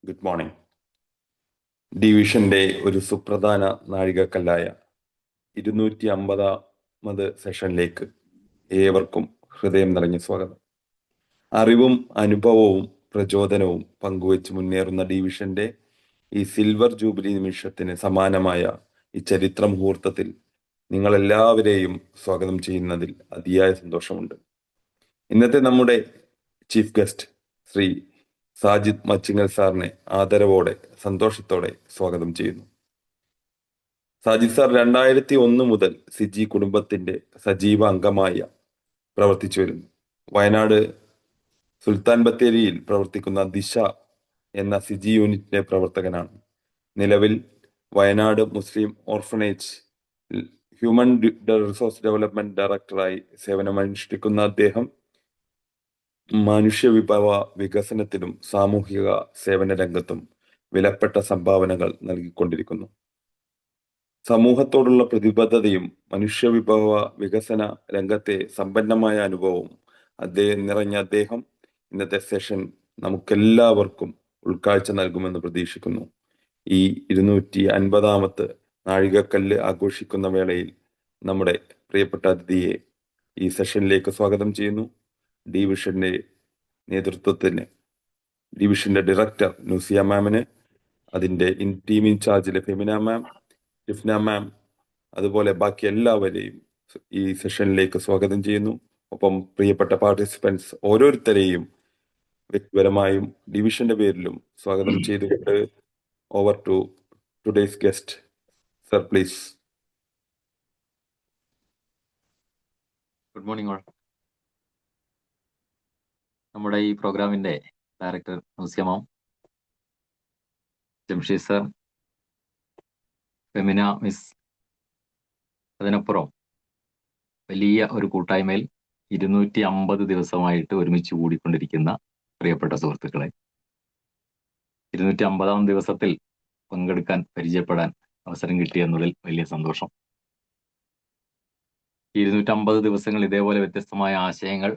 Good morning. ഡിവിഷന്റെ ഒരു സുപ്രധാന നാഴികക്കല്ലായ 250ാമത് സെഷനിലേക്ക് ഏവർക്കും ഹൃദയം നിറഞ്ഞ സ്വാഗതം. അറിവും അനുഭവവും പ്രചോദനവും പങ്കുവച്ച് മുന്നേറുന്ന ഡിവിഷന്റെ ഈ സിൽവർ ജൂബിലി നിമിഷത്തിന് സമാനമായ ഈ ചരിത്ര മുഹൂർത്തത്തിൽ നിങ്ങളെല്ലാവരെയും സ്വാഗതം ചെയ്യുന്നതിൽ അതിയായ സന്തോഷമുണ്ട്. ഇന്നത്തെ നമ്മുടെ ചീഫ് ഗസ്റ്റ് ശ്രീ സാജിദ് മച്ചിങ്ങൽ സാറിനെ ആദരവോടെ സന്തോഷത്തോടെ സ്വാഗതം ചെയ്യുന്നു. സാജിദ് സാർ 2001 മുതൽ സിജി കുടുംബത്തിന്റെ സജീവ അംഗമായി പ്രവർത്തിച്ചു വരുന്നു. വയനാട് സുൽത്താൻ ബത്തേരിയിൽ പ്രവർത്തിക്കുന്ന ദിശ എന്ന സിജി യൂണിറ്റിന്റെ പ്രവർത്തകനാണ്. നിലവിൽ വയനാട് മുസ്ലിം ഓർഫനേജ് ഹ്യൂമൻ റിസോഴ്സ് ഡെവലപ്മെന്റ് ഡയറക്ടറായി സേവനമനുഷ്ഠിക്കുന്ന അദ്ദേഹം മനുഷ്യവിഭവ വികസനത്തിലും സാമൂഹിക സേവന രംഗത്തും വിലപ്പെട്ട സംഭാവനകൾ നൽകിക്കൊണ്ടിരിക്കുന്നു. സമൂഹത്തോടുള്ള പ്രതിബദ്ധതയും മനുഷ്യവിഭവ വികസന രംഗത്തെ സമ്പന്നമായ അനുഭവവും നിറഞ്ഞ അദ്ദേഹം ഇന്നത്തെ സെഷൻ നമുക്കെല്ലാവർക്കും ഉൾക്കാഴ്ച നൽകുമെന്ന് പ്രതീക്ഷിക്കുന്നു. ഈ 250ാമത്തെ നാഴികക്കല്ല് ആഘോഷിക്കുന്ന വേളയിൽ നമ്മുടെ പ്രിയപ്പെട്ട അതിഥിയെ ഈ സെഷനിലേക്ക് സ്വാഗതം ചെയ്യുന്നു. ഡിവിഷന്റെ നേതൃത്വത്തിന് ഡിവിഷന്റെ ഡയറക്ടർ നുസിയ മാമിന്, അതിന്റെ ടീം ഇൻചാർജിലെ ഫെമിന മാം, ജിഫ്ന മാം, അതുപോലെ ബാക്കി എല്ലാവരെയും ഈ സെഷനിലേക്ക് സ്വാഗതം ചെയ്യുന്നു. ഒപ്പം പ്രിയപ്പെട്ട പാർട്ടിസിപ്പൻസ് ഓരോരുത്തരെയും വ്യക്തിപരമായും ഡിവിഷന്റെ പേരിലും സ്വാഗതം ചെയ്തുകൊണ്ട് over to today's guest. Sir please. Good morning all. നമ്മുടെ ഈ പ്രോഗ്രാമിന്റെ director Nusiya ma'am, Jamsheed sir, Femina miss, അതിനപ്പുറം വലിയ ഒരു കൂട്ടായ്മയിൽ 250 ദിവസമായിട്ട് ഒരുമിച്ച് കൂടിക്കൊണ്ടിരിക്കുന്ന പ്രിയപ്പെട്ട സുഹൃത്തുക്കളെ, 250ാം ദിവസത്തിൽ പങ്കെടുക്കാൻ പരിചയപ്പെടാൻ അവസരം കിട്ടിയെന്നതിൽ വലിയ സന്തോഷം. 250 ദിവസങ്ങൾ ഇതേപോലെ വ്യത്യസ്തമായ ആശയങ്ങൾ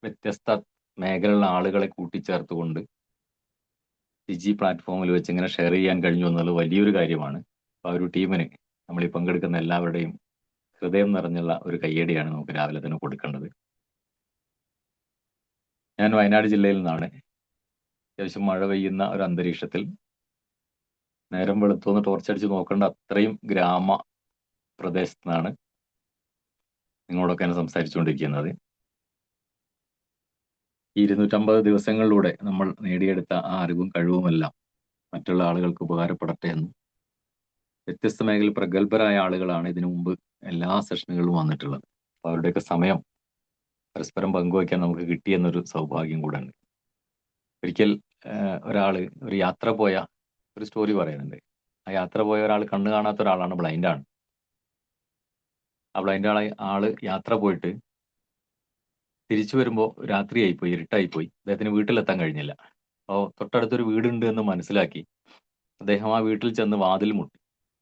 വ്യത്യസ്ത മേഖലയിലുള്ള ആളുകളെ കൂട്ടിച്ചേർത്തുകൊണ്ട് സിജി പ്ലാറ്റ്ഫോമിൽ വെച്ച് ഇങ്ങനെ ഷെയർ ചെയ്യാൻ കഴിഞ്ഞു എന്നുള്ളത് വലിയൊരു കാര്യമാണ്. ആ ഒരു ടീമിന് നമ്മൾ ഈ പങ്കെടുക്കുന്ന എല്ലാവരുടെയും ഹൃദയം നിറഞ്ഞുള്ള ഒരു കയ്യടിയാണ് നമുക്ക് രാവിലെ തന്നെ കൊടുക്കേണ്ടത്. ഞാൻ വയനാട് ജില്ലയിൽ നിന്നാണ്. അത്യാവശ്യം മഴ പെയ്യുന്ന ഒരു അന്തരീക്ഷത്തിൽ നേരം വെളുത്തുനിന്ന് ടോർച്ചടിച്ച് നോക്കേണ്ട അത്രയും ഗ്രാമ പ്രദേശത്തു നിന്നാണ് നിങ്ങളോടൊക്കെ ഞാൻ സംസാരിച്ചുകൊണ്ടിരിക്കുന്നത്. ഈ 250 ദിവസങ്ങളിലൂടെ നമ്മൾ നേടിയെടുത്ത ആ അറിവും കഴിവുമെല്ലാം മറ്റുള്ള ആളുകൾക്ക് ഉപകാരപ്പെടട്ടെ എന്നും, വ്യത്യസ്ത മേഖലയിൽ പ്രഗത്ഭരായ ആളുകളാണ് ഇതിനു മുമ്പ് എല്ലാ സെഷനുകളിലും വന്നിട്ടുള്ളത്. അപ്പോൾ അവരുടെയൊക്കെ സമയം പരസ്പരം പങ്കുവയ്ക്കാൻ നമുക്ക് കിട്ടിയെന്നൊരു സൗഭാഗ്യം കൂടെ ഉണ്ട്. ഒരിക്കൽ ഒരാള് ഒരു യാത്ര പോയ ഒരു സ്റ്റോറി പറയുന്നുണ്ട്. ആ യാത്ര പോയ ഒരാൾ കണ്ണു കാണാത്ത ഒരാളാണ്, ബ്ലൈൻഡാണ്. ആ ബ്ലൈൻഡ് ആള് യാത്ര പോയിട്ട് തിരിച്ചു വരുമ്പോൾ രാത്രിയായിപ്പോയി, ഇരുട്ടായിപ്പോയി. അദ്ദേഹത്തിന് വീട്ടിലെത്താൻ കഴിഞ്ഞില്ല. അപ്പോൾ തൊട്ടടുത്തൊരു വീടുണ്ട് എന്ന് മനസ്സിലാക്കി അദ്ദേഹം ആ വീട്ടിൽ ചെന്ന് വാതിൽ മുട്ടി.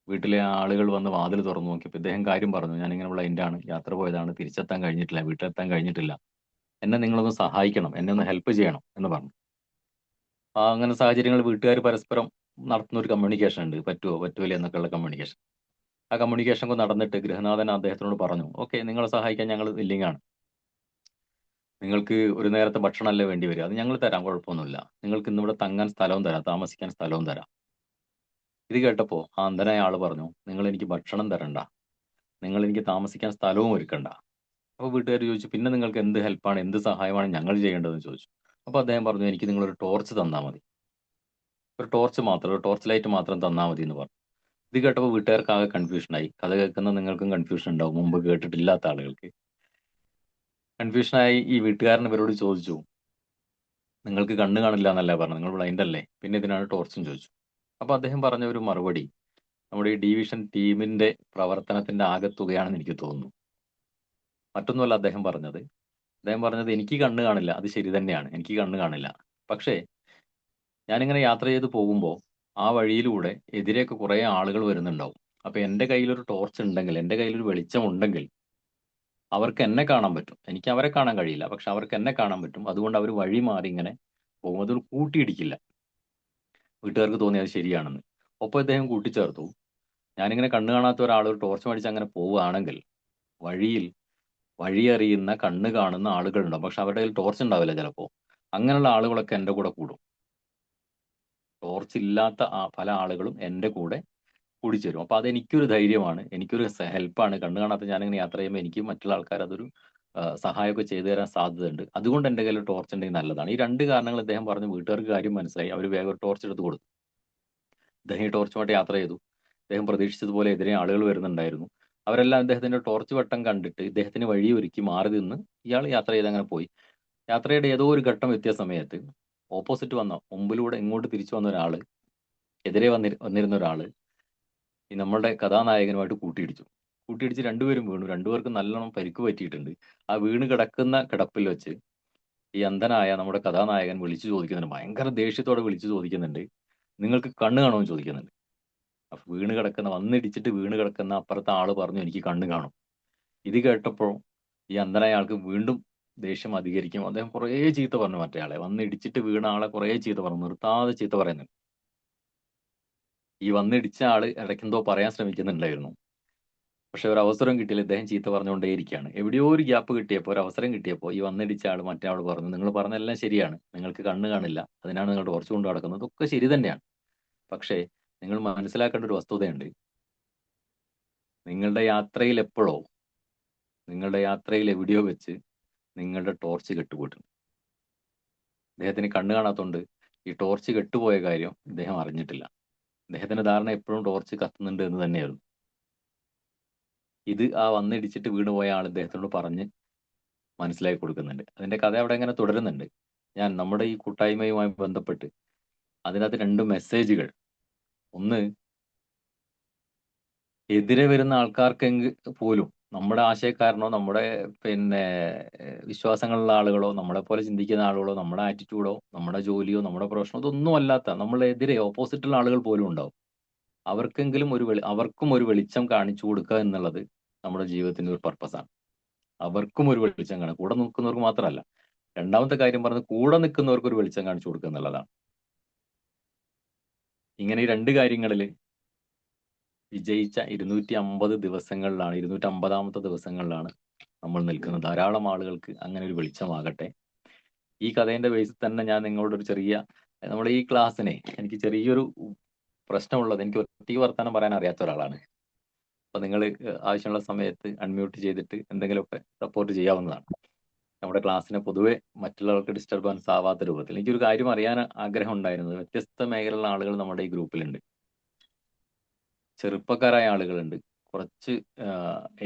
വീട്ടിലെ ആളുകൾ വന്ന് വാതിൽ തുറന്നു നോക്കിയപ്പോൾ ഇദ്ദേഹം കാര്യം പറഞ്ഞു, ഞാനിങ്ങനെ ബ്ലൈൻഡാണ്, യാത്ര പോയതാണ്, തിരിച്ചെത്താൻ കഴിഞ്ഞിട്ടില്ല, വീട്ടിലെത്താൻ കഴിഞ്ഞിട്ടില്ല, എന്നെ നിങ്ങളൊന്ന് സഹായിക്കണം, എന്നെ ഒന്ന് ഹെൽപ്പ് ചെയ്യണം എന്ന് പറഞ്ഞു. അങ്ങനെ സാഹചര്യങ്ങൾ വീട്ടുകാർ പരസ്പരം നടത്തുന്ന ഒരു കമ്മ്യൂണിക്കേഷൻ ഉണ്ട്, പറ്റുമോ എന്നൊക്കെയുള്ള കമ്മ്യൂണിക്കേഷൻ. ആ കമ്മ്യൂണിക്കേഷൻ ഒക്കെ നടന്നിട്ട് ഗൃഹനാഥൻ അദ്ദേഹത്തിനോട് പറഞ്ഞു, ഓക്കെ, നിങ്ങളെ സഹായിക്കാൻ ഞങ്ങൾ വില്ലിങ്ങാണ്, നിങ്ങൾക്ക് ഒരു നേരത്തെ ഭക്ഷണമല്ലേ വേണ്ടി വരിക, അത് ഞങ്ങൾ തരാം, കുഴപ്പമൊന്നുമില്ല, നിങ്ങൾക്ക് ഇന്നിവിടെ തങ്ങാൻ സ്ഥലവും തരാം, താമസിക്കാൻ സ്ഥലവും തരാം. ഇത് കേട്ടപ്പോൾ ആ അന്ധനായ ആള് പറഞ്ഞു, നിങ്ങൾ എനിക്ക് ഭക്ഷണം തരണ്ട, നിങ്ങൾ എനിക്ക് താമസിക്കാൻ സ്ഥലവും ഒരുക്കണ്ട. അപ്പോൾ വീട്ടുകാർ ചോദിച്ചു, പിന്നെ നിങ്ങൾക്ക് എന്ത് ഹെൽപ്പാണ്, എന്ത് സഹായമാണ് ഞങ്ങൾ ചെയ്യേണ്ടതെന്ന് ചോദിച്ചു. അപ്പോൾ അദ്ദേഹം പറഞ്ഞു, എനിക്ക് നിങ്ങളൊരു ടോർച്ച് തന്നാൽ മതി, ഒരു ടോർച്ച് ലൈറ്റ് മാത്രം തന്നാൽ മതി എന്ന് പറഞ്ഞു. ഇത് കേട്ടപ്പോൾ വീട്ടുകാർക്ക് ആകെ കൺഫ്യൂഷനായി. കഥ കേൾക്കുന്ന നിങ്ങൾക്കും കൺഫ്യൂഷൻ ഉണ്ടാവും, മുമ്പ് കേട്ടിട്ടില്ലാത്ത ആളുകൾക്ക് കൺഫ്യൂഷനായി. ഈ വീട്ടുകാരൻ ഇവരോട് ചോദിച്ചു, നിങ്ങൾക്ക് കണ്ണ് കാണില്ല എന്നല്ലേ പറഞ്ഞു, നിങ്ങൾ ബ്ലൈൻഡ് അല്ലേ, പിന്നെ ഇതിനാണ് ടോർച്ചും ചോദിച്ചു. അപ്പോൾ അദ്ദേഹം പറഞ്ഞ ഒരു മറുപടി നമ്മുടെ ഈ ഡിവിഷൻ ടീമിന്റെ പ്രവർത്തനത്തിന്റെ ആകെത്തുകയാണെന്ന് എനിക്ക് തോന്നുന്നു. മറ്റൊന്നുമല്ല അദ്ദേഹം പറഞ്ഞത് എനിക്ക് കണ്ണ് കാണില്ല, അത് ശരി തന്നെയാണ്, എനിക്ക് കണ്ണ് കാണില്ല. പക്ഷേ ഞാനിങ്ങനെ യാത്ര ചെയ്ത് പോകുമ്പോൾ ആ വഴിയിലൂടെ എതിരെയൊക്കെ കുറേ ആളുകൾ വരുന്നുണ്ടാവും. അപ്പോൾ എൻ്റെ കയ്യിലൊരു ടോർച്ച് ഉണ്ടെങ്കിൽ, എൻ്റെ കയ്യിലൊരു വെളിച്ചം ഉണ്ടെങ്കിൽ അവർക്ക് എന്നെ കാണാൻ പറ്റും. എനിക്ക് അവരെ കാണാൻ കഴിയില്ല, പക്ഷെ അവർക്ക് എന്നെ കാണാൻ പറ്റും. അതുകൊണ്ട് അവർ വഴി മാറി ഇങ്ങനെ പോകും, അതൊരു കൂട്ടിയിടിക്കില്ല. വീട്ടുകാർക്ക് തോന്നി അത് ശരിയാണെന്ന്. ഒപ്പം ഇദ്ദേഹം കൂട്ടിച്ചേർത്തു, ഞാനിങ്ങനെ കണ്ണ് കാണാത്ത ഒരാൾ ഒരു ടോർച്ച് മേടിച്ച് അങ്ങനെ പോവുകയാണെങ്കിൽ വഴിയിൽ വഴിയറിയുന്ന കണ്ണ് കാണുന്ന ആളുകളുണ്ടാവും, പക്ഷെ അവരുടെ കയ്യിൽ ടോർച്ച് ഉണ്ടാവില്ല ചിലപ്പോൾ. അങ്ങനെയുള്ള ആളുകളൊക്കെ എൻ്റെ കൂടെ കൂടും. ടോർച്ച് ഇല്ലാത്ത പല ആളുകളും എൻ്റെ കൂടെ കൂടിച്ചേരും. അപ്പോൾ അതെനിക്കൊരു ധൈര്യമാണ്, എനിക്കൊരു ഹെൽപ്പാണ്. കണ്ണ് കാണാത്ത ഞാനിങ്ങനെ യാത്ര ചെയ്യുമ്പോൾ എനിക്ക് മറ്റുള്ള ആൾക്കാർ അതൊരു സഹായമൊക്കെ ചെയ്തു തരാൻ സാധ്യതയുണ്ട്. അതുകൊണ്ട് എൻ്റെ കയ്യിൽ ടോർച്ച് ഉണ്ടെങ്കിൽ നല്ലതാണ്. ഈ രണ്ട് കാരണങ്ങൾ അദ്ദേഹം പറഞ്ഞു. വീട്ടുകാർക്ക് കാര്യം മനസ്സിലായി. അവർ വേഗം ഒരു ടോർച്ച് എടുത്ത് കൊടുത്തു. അദ്ദേഹം ഈ ടോർച്ചുമായിട്ട് യാത്ര ചെയ്തു. അദ്ദേഹം പ്രതീക്ഷിച്ചതുപോലെ എതിരെ ആളുകൾ വരുന്നുണ്ടായിരുന്നു. അവരെല്ലാം അദ്ദേഹത്തിന്റെ ടോർച്ച് വെട്ടം കണ്ടിട്ട് ഇദ്ദേഹത്തിന് വഴി ഒരുക്കി മാറി നിന്ന് ഇയാൾ യാത്ര ചെയ്ത് അങ്ങനെ പോയി. യാത്രയുടെ ഏതോ ഒരു ഘട്ടം എത്തിയ സമയത്ത് ഓപ്പോസിറ്റ് വന്ന മുമ്പിലൂടെ ഇങ്ങോട്ട് തിരിച്ചു വന്ന ഒരാള്, എതിരെ വന്നിരുന്ന ഒരാള് ഈ നമ്മളുടെ കഥാനായകനുമായിട്ട് കൂട്ടിയിടിച്ച് രണ്ടുപേരും വീണു. രണ്ടുപേർക്കും നല്ലോണം പരിക്ക് പറ്റിയിട്ടുണ്ട്. ആ വീണ് കിടക്കുന്ന കിടപ്പിൽ വെച്ച് ഈ അന്ധനായ നമ്മുടെ കഥാനായകൻ വിളിച്ചു ചോദിക്കുന്നുണ്ട്, ഭയങ്കര ദേഷ്യത്തോടെ വിളിച്ചു ചോദിക്കുന്നുണ്ട്, നിങ്ങൾക്ക് കണ്ണ് കാണുമെന്ന് ചോദിക്കുന്നുണ്ട്. അപ്പൊ വന്നിടിച്ചിട്ട് വീണ് കിടക്കുന്ന അപ്പുറത്തെ ആള് പറഞ്ഞു, എനിക്ക് കണ്ണ് കാണും. ഇത് കേട്ടപ്പോൾ ഈ അന്ധനായ ആൾക്ക് വീണ്ടും ദേഷ്യം അധികരിക്കും. അദ്ദേഹം കുറേ ചീത്ത പറഞ്ഞു മറ്റേ ആളെ. വന്നിടിച്ചിട്ട് വീണ ആളെ കുറേ ചീത്ത പറഞ്ഞു, നിർത്താതെ ചീത്ത പറയുന്നുണ്ട്. ഈ വന്നിടിച്ച ആള് ഇടയ്ക്കെന്തോ പറയാൻ ശ്രമിക്കുന്നുണ്ടായിരുന്നു, പക്ഷെ ഒരു അവസരം കിട്ടിയില്ല. ഇദ്ദേഹം ചീത്ത പറഞ്ഞുകൊണ്ടേയിരിക്കുകയാണ്. എവിടെയോ ഒരു ഗ്യാപ്പ് കിട്ടിയപ്പോൾ, ഒരു അവസരം കിട്ടിയപ്പോൾ ഈ വന്നിടിച്ച ആൾ മറ്റേ ആൾ പറഞ്ഞു, നിങ്ങൾ പറഞ്ഞതെല്ലാം ശരിയാണ്, നിങ്ങൾക്ക് കണ്ണ് കാണില്ല, അതിനാണ് നിങ്ങൾ ടോർച്ച് കൊണ്ട് നടക്കുന്നത്, ഒക്കെ ശരി തന്നെയാണ്. പക്ഷേ നിങ്ങൾ മനസ്സിലാക്കേണ്ട ഒരു വസ്തുതയുണ്ട്. നിങ്ങളുടെ യാത്രയിൽ എപ്പോഴോ, നിങ്ങളുടെ യാത്രയിൽ എവിടെയോ വെച്ച് നിങ്ങളുടെ ടോർച്ച് കെട്ടുപോയിട്ടുണ്ട്. അദ്ദേഹത്തിന് കണ്ണ് കാണാത്തതുകൊണ്ട് ഈ ടോർച്ച് കെട്ടുപോയ കാര്യം ഇദ്ദേഹം അറിഞ്ഞിട്ടില്ല. അദ്ദേഹത്തിന്റെ ധാരണ എപ്പോഴും ടോർച്ച് കത്തുന്നുണ്ട് എന്ന് തന്നെയായിരുന്നു. ഇത് ആ വന്നിടിച്ചിട്ട് വീണുപോയ ആൾ ഇദ്ദേഹത്തോട് പറഞ്ഞ് മനസ്സിലാക്കി കൊടുക്കുന്നുണ്ട്. അതിന്റെ കഥ അവിടെ ഇങ്ങനെ തുടരുന്നുണ്ട്. ഞാൻ നമ്മുടെ ഈ കൂട്ടായ്മയുമായി ബന്ധപ്പെട്ട് അതിനകത്ത് രണ്ട് മെസ്സേജുകൾ, ഒന്ന് എതിരെ വരുന്ന ആൾക്കാർക്കെങ്കിൽ പോലും നമ്മുടെ ആശയക്കാരനോ നമ്മുടെ വിശ്വാസങ്ങളുള്ള ആളുകളോ നമ്മളെ പോലെ ചിന്തിക്കുന്ന ആളുകളോ നമ്മുടെ ആറ്റിറ്റ്യൂഡോ നമ്മുടെ ജോലിയോ നമ്മുടെ പ്രൊഫഷനോ ഇതൊന്നും അല്ലാത്ത നമ്മളെതിരെ ഓപ്പോസിറ്റുള്ള ആളുകൾ പോലും ഉണ്ടാവും. അവർക്കും ഒരു വെളിച്ചം കാണിച്ചു കൊടുക്കുക എന്നുള്ളത് നമ്മുടെ ജീവിതത്തിന്റെ ഒരു പർപ്പസാണ്. അവർക്കും ഒരു വെളിച്ചം കാണും, കൂടെ നിൽക്കുന്നവർക്ക് മാത്രമല്ല. രണ്ടാമത്തെ കാര്യം പറഞ്ഞത് കൂടെ നിൽക്കുന്നവർക്ക് ഒരു വെളിച്ചം കാണിച്ചു കൊടുക്കുക എന്നുള്ളതാണ്. ഇങ്ങനെ ഈ രണ്ട് കാര്യങ്ങളിൽ വിജയിച്ച 250 ദിവസങ്ങളിലാണ്, 250ാമത്തെ ദിവസങ്ങളിലാണ് നമ്മൾ നിൽക്കുന്നത്. ധാരാളം ആളുകൾക്ക് അങ്ങനെ ഒരു വെളിച്ചമാകട്ടെ. ഈ കഥേന്റെ ബേസിൽ തന്നെ ഞാൻ നിങ്ങളോട് ഒരു ചെറിയ, നമ്മുടെ ഈ ക്ലാസ്സിനെ എനിക്ക് ചെറിയൊരു പ്രശ്നമുള്ളത്, എനിക്ക് ഒറ്റയ്ക്ക് വർത്താനം പറയാൻ അറിയാത്ത ഒരാളാണ്. അപ്പൊ നിങ്ങൾ ആവശ്യമുള്ള സമയത്ത് അൺമ്യൂട്ട് ചെയ്തിട്ട് എന്തെങ്കിലുമൊക്കെ സപ്പോർട്ട് ചെയ്യാവുന്നതാണ്. നമ്മുടെ ക്ലാസ്സിനെ പൊതുവെ മറ്റുള്ളവർക്ക് ഡിസ്റ്റർബൻസ് ആവാത്ത രൂപത്തിൽ. എനിക്കൊരു കാര്യം അറിയാൻ ആഗ്രഹം ഉണ്ടായിരുന്നത്, വ്യത്യസ്ത മേഖലയിലുള്ള ആളുകൾ നമ്മുടെ ഈ ഗ്രൂപ്പിലുണ്ട്. ചെറുപ്പക്കാരായ ആളുകളുണ്ട്, കുറച്ച്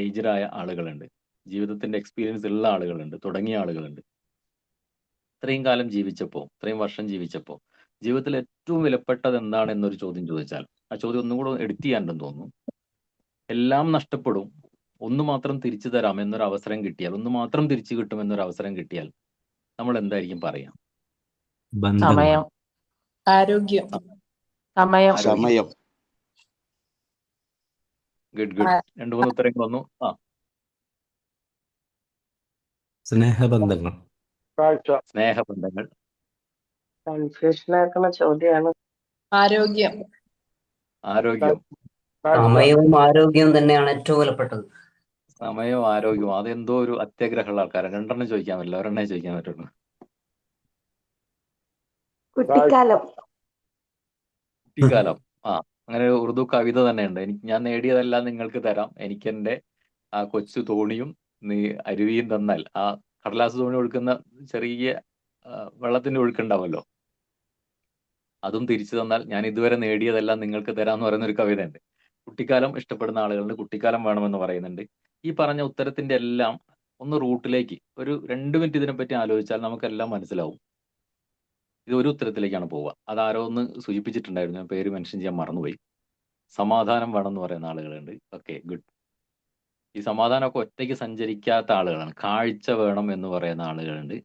ഏജ്ഡായ ആളുകളുണ്ട്, ജീവിതത്തിന്റെ എക്സ്പീരിയൻസ് ഉള്ള ആളുകളുണ്ട്, തുടങ്ങിയ ആളുകളുണ്ട്. ഇത്രയും കാലം ജീവിച്ചപ്പോൾ, ഇത്രയും വർഷം ജീവിച്ചപ്പോൾ ജീവിതത്തിൽ ഏറ്റവും വിലപ്പെട്ടത് എന്താണ് എന്നൊരു ചോദ്യം ചോദിച്ചാൽ, ആ ചോദ്യം ഒന്നും കൂടെ എഡിറ്റ് ചെയ്യാണ്ടെന്ന് തോന്നുന്നു. എല്ലാം നഷ്ടപ്പെടും, ഒന്ന് മാത്രം തിരിച്ചു തരാം എന്നൊരു അവസരം കിട്ടിയാൽ, ഒന്ന് മാത്രം തിരിച്ചു കിട്ടും എന്നൊരു അവസരം കിട്ടിയാൽ നമ്മൾ എന്തായിരിക്കും പറയാം? സമയം, ആരോഗ്യം, സമയം. സമയം. ഗുഡ്. രണ്ടു മൂന്ന് ഉത്തരങ്ങൾ വന്നു. സ്നേഹബന്ധങ്ങൾ. സ്നേഹബന്ധങ്ങൾ. കൺഫ്യൂഷനാക്കുന്ന ചോദ്യമാണ്. ആരോഗ്യം. സമയവും ആരോഗ്യവും തന്നെയാണ് ഏറ്റവും വിലപ്പെട്ടത്. സമയവും ആരോഗ്യവും, അതെന്തോ ഒരു അത്യാഗ്രഹമുള്ള ആൾക്കാരാണ്. രണ്ടെണ്ണം ചോദിക്കാൻ പറ്റില്ല, ഒരെണ്ണേ ചോദിക്കാൻ പറ്റുള്ളൂ. കുട്ടിക്കാലം. അങ്ങനെ ഒരു ഉറുദു കവിത തന്നെ ഉണ്ട്. ഞാൻ നേടിയതെല്ലാം നിങ്ങൾക്ക് തരാം, എനിക്ക് എന്റെ ആ കൊച്ചു തോണിയും നീ അരുവിയും തന്നാൽ. ആ കടലാസ് തോണി ഒഴുക്കുന്ന ചെറിയ വെള്ളത്തിന്റെ ഒഴുക്കുണ്ടാവുമല്ലോ, അതും തിരിച്ചു തന്നാൽ ഞാൻ ഇതുവരെ നേടിയതെല്ലാം നിങ്ങൾക്ക് തരാമെന്ന് പറയുന്ന ഒരു കവിതയുണ്ട്. കുട്ടിക്കാലം ഇഷ്ടപ്പെടുന്ന ആളുകളുണ്ട്, കുട്ടിക്കാലം വേണമെന്ന് പറയുന്നുണ്ട്. ഈ പറഞ്ഞ ഉത്തരത്തിന്റെ എല്ലാം ഒന്ന് റൂട്ടിലേക്ക് ഒരു 2 മിനിറ്റ് ഇതിനെപ്പറ്റി ആലോചിച്ചാൽ നമുക്കെല്ലാം മനസ്സിലാവും. ഇത് ഒരു ഉത്തരത്തിലേക്കാണ് പോവുക. അതാരോ ഒന്ന് സൂചിപ്പിച്ചിട്ടുണ്ടായിരുന്നു, ഞാൻ പേര് മെൻഷൻ ചെയ്യാൻ മറന്നുപോയി. സമാധാനം വേണം എന്ന് പറയുന്ന ആളുകളുണ്ട്. Okay, good. ഈ സമാധാനമൊക്കെ ഒറ്റയ്ക്ക് സഞ്ചരിക്കാത്ത ആളുകളാണ്. കാഴ്ച വേണം എന്ന് പറയുന്ന ആളുകളുണ്ട്.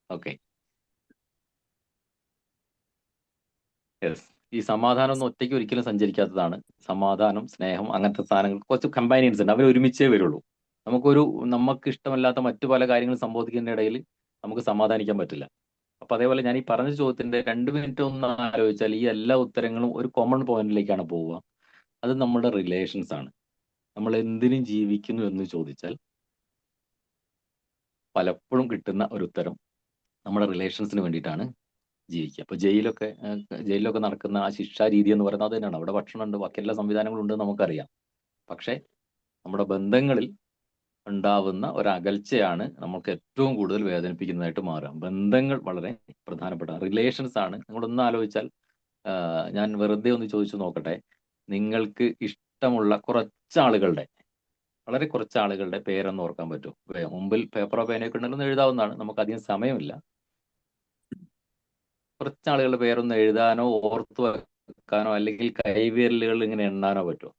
Okay, yes. ഈ സമാധാനം ഒന്നും ഒറ്റയ്ക്ക് ഒരിക്കലും സഞ്ചരിക്കാത്തതാണ്. സമാധാനം, സ്നേഹം, അങ്ങനത്തെ സാധനങ്ങൾ കുറച്ച് കമ്പാനിയൻസ് ഉണ്ട്, അവർ ഒരുമിച്ചേ വരുള്ളൂ. നമുക്ക് ഇഷ്ടമല്ലാത്ത മറ്റു പല കാര്യങ്ങൾ സംഭവിക്കുന്നതിന്റെ ഇടയിൽ നമുക്ക് സമാധാനിക്കാൻ പറ്റില്ല. അപ്പൊ അതേപോലെ ഞാൻ ഈ പറഞ്ഞ ചോദ്യത്തിന്റെ 2 മിനിറ്റ് ഒന്ന് ആലോചിച്ചാൽ ഈ എല്ലാ ഉത്തരങ്ങളും ഒരു കോമൺ പോയിന്റിലേക്കാണ് പോവുക. അത് നമ്മുടെ റിലേഷൻസ് ആണ്. നമ്മൾ എന്തിനും ജീവിക്കുന്നു എന്ന് ചോദിച്ചാൽ പലപ്പോഴും കിട്ടുന്ന ഒരു ഉത്തരം നമ്മുടെ റിലേഷൻസിന് വേണ്ടിയിട്ടാണ് ജീവിക്കുക. അപ്പൊ ജയിലിലൊക്കെ നടക്കുന്ന ആ ശിക്ഷാ രീതി എന്ന് പറയുന്നത് അത് തന്നെയാണ്. അവിടെ ഭക്ഷണമുണ്ട്, ബാക്കി എല്ലാ സംവിധാനങ്ങളും ഉണ്ട് നമുക്കറിയാം. പക്ഷെ നമ്മുടെ ബന്ധങ്ങളിൽ ഉണ്ടാവുന്ന ഒരകൽച്ചയാണ് നമുക്ക് ഏറ്റവും കൂടുതൽ വേദനിപ്പിക്കുന്നതായിട്ട് മാറുക. ബന്ധങ്ങൾ വളരെ പ്രധാനപ്പെട്ട റിലേഷൻസ് ആണ്. നിങ്ങളൊന്ന് ആലോചിച്ചാൽ ഞാൻ വെറുതെ ഒന്ന് ചോദിച്ചു നോക്കട്ടെ, നിങ്ങൾക്ക് ഇഷ്ടമുള്ള കുറച്ചാളുകളുടെ, വളരെ കുറച്ച് ആളുകളുടെ പേരൊന്ന് ഓർക്കാൻ പറ്റും? മുമ്പിൽ പേപ്പറോ പേനയൊക്കെ ഉണ്ടെങ്കിൽ എഴുതാവുന്നതാണ്, നമുക്ക് അധികം സമയമില്ല. കുറച്ചാളുകളുടെ പേരൊന്ന് എഴുതാനോ ഓർത്തു വെക്കാനോ അല്ലെങ്കിൽ കൈവിരലുകൾ ഇങ്ങനെ എണ്ണാനോ പറ്റുമോ?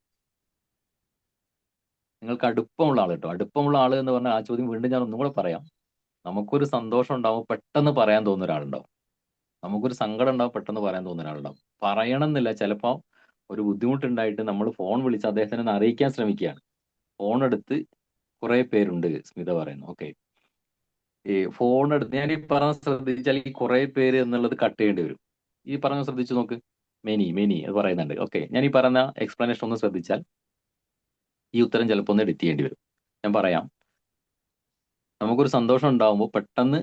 നിങ്ങൾക്ക് അടുപ്പമുള്ള ആൾ കേട്ടോ, അടുപ്പമുള്ള ആൾ എന്ന് പറഞ്ഞാൽ ആ ചോദ്യം വീണ്ടും ഞാൻ ഒന്നും കൂടെ പറയാം. നമുക്കൊരു സന്തോഷം ഉണ്ടാവും, പെട്ടെന്ന് പറയാൻ തോന്നുന്ന ഒരാളുണ്ടാവും. നമുക്കൊരു സങ്കടം ഉണ്ടാവും, പെട്ടെന്ന് പറയാൻ തോന്നുന്ന ഒരാളുണ്ടാവും. പറയണം എന്നില്ല, ചിലപ്പോൾ ഒരു ബുദ്ധിമുട്ടുണ്ടായിട്ട് നമ്മൾ ഫോൺ വിളിച്ച് അദ്ദേഹത്തിനെ ഒന്ന് അറിയിക്കാൻ ശ്രമിക്കുകയാണ്. ഫോൺ എടുത്ത് കുറെ പേരുണ്ട്, സ്മിത പറയുന്നു. ഓക്കെ, ഈ ഫോൺ എടുത്ത് ഞാൻ ഈ പറഞ്ഞ ശ്രദ്ധിച്ചാൽ ഈ കുറെ പേര് എന്നുള്ളത് കട്ട് ചെയ്യേണ്ടി വരും. ഈ പറഞ്ഞ ശ്രദ്ധിച്ചു നോക്ക്, മെനി അത് പറയുന്നുണ്ട്. ഓക്കെ, ഞാൻ ഈ പറഞ്ഞ എക്സ്പ്ലനേഷൻ ഒന്ന് ശ്രദ്ധിച്ചാൽ ഈ ഉത്തരം ചിലപ്പോൾ ഒന്ന് എഡിറ്റ് ചെയ്യേണ്ടി വരും. ഞാൻ പറയാം. നമുക്കൊരു സന്തോഷം ഉണ്ടാവുമ്പോൾ പെട്ടെന്ന്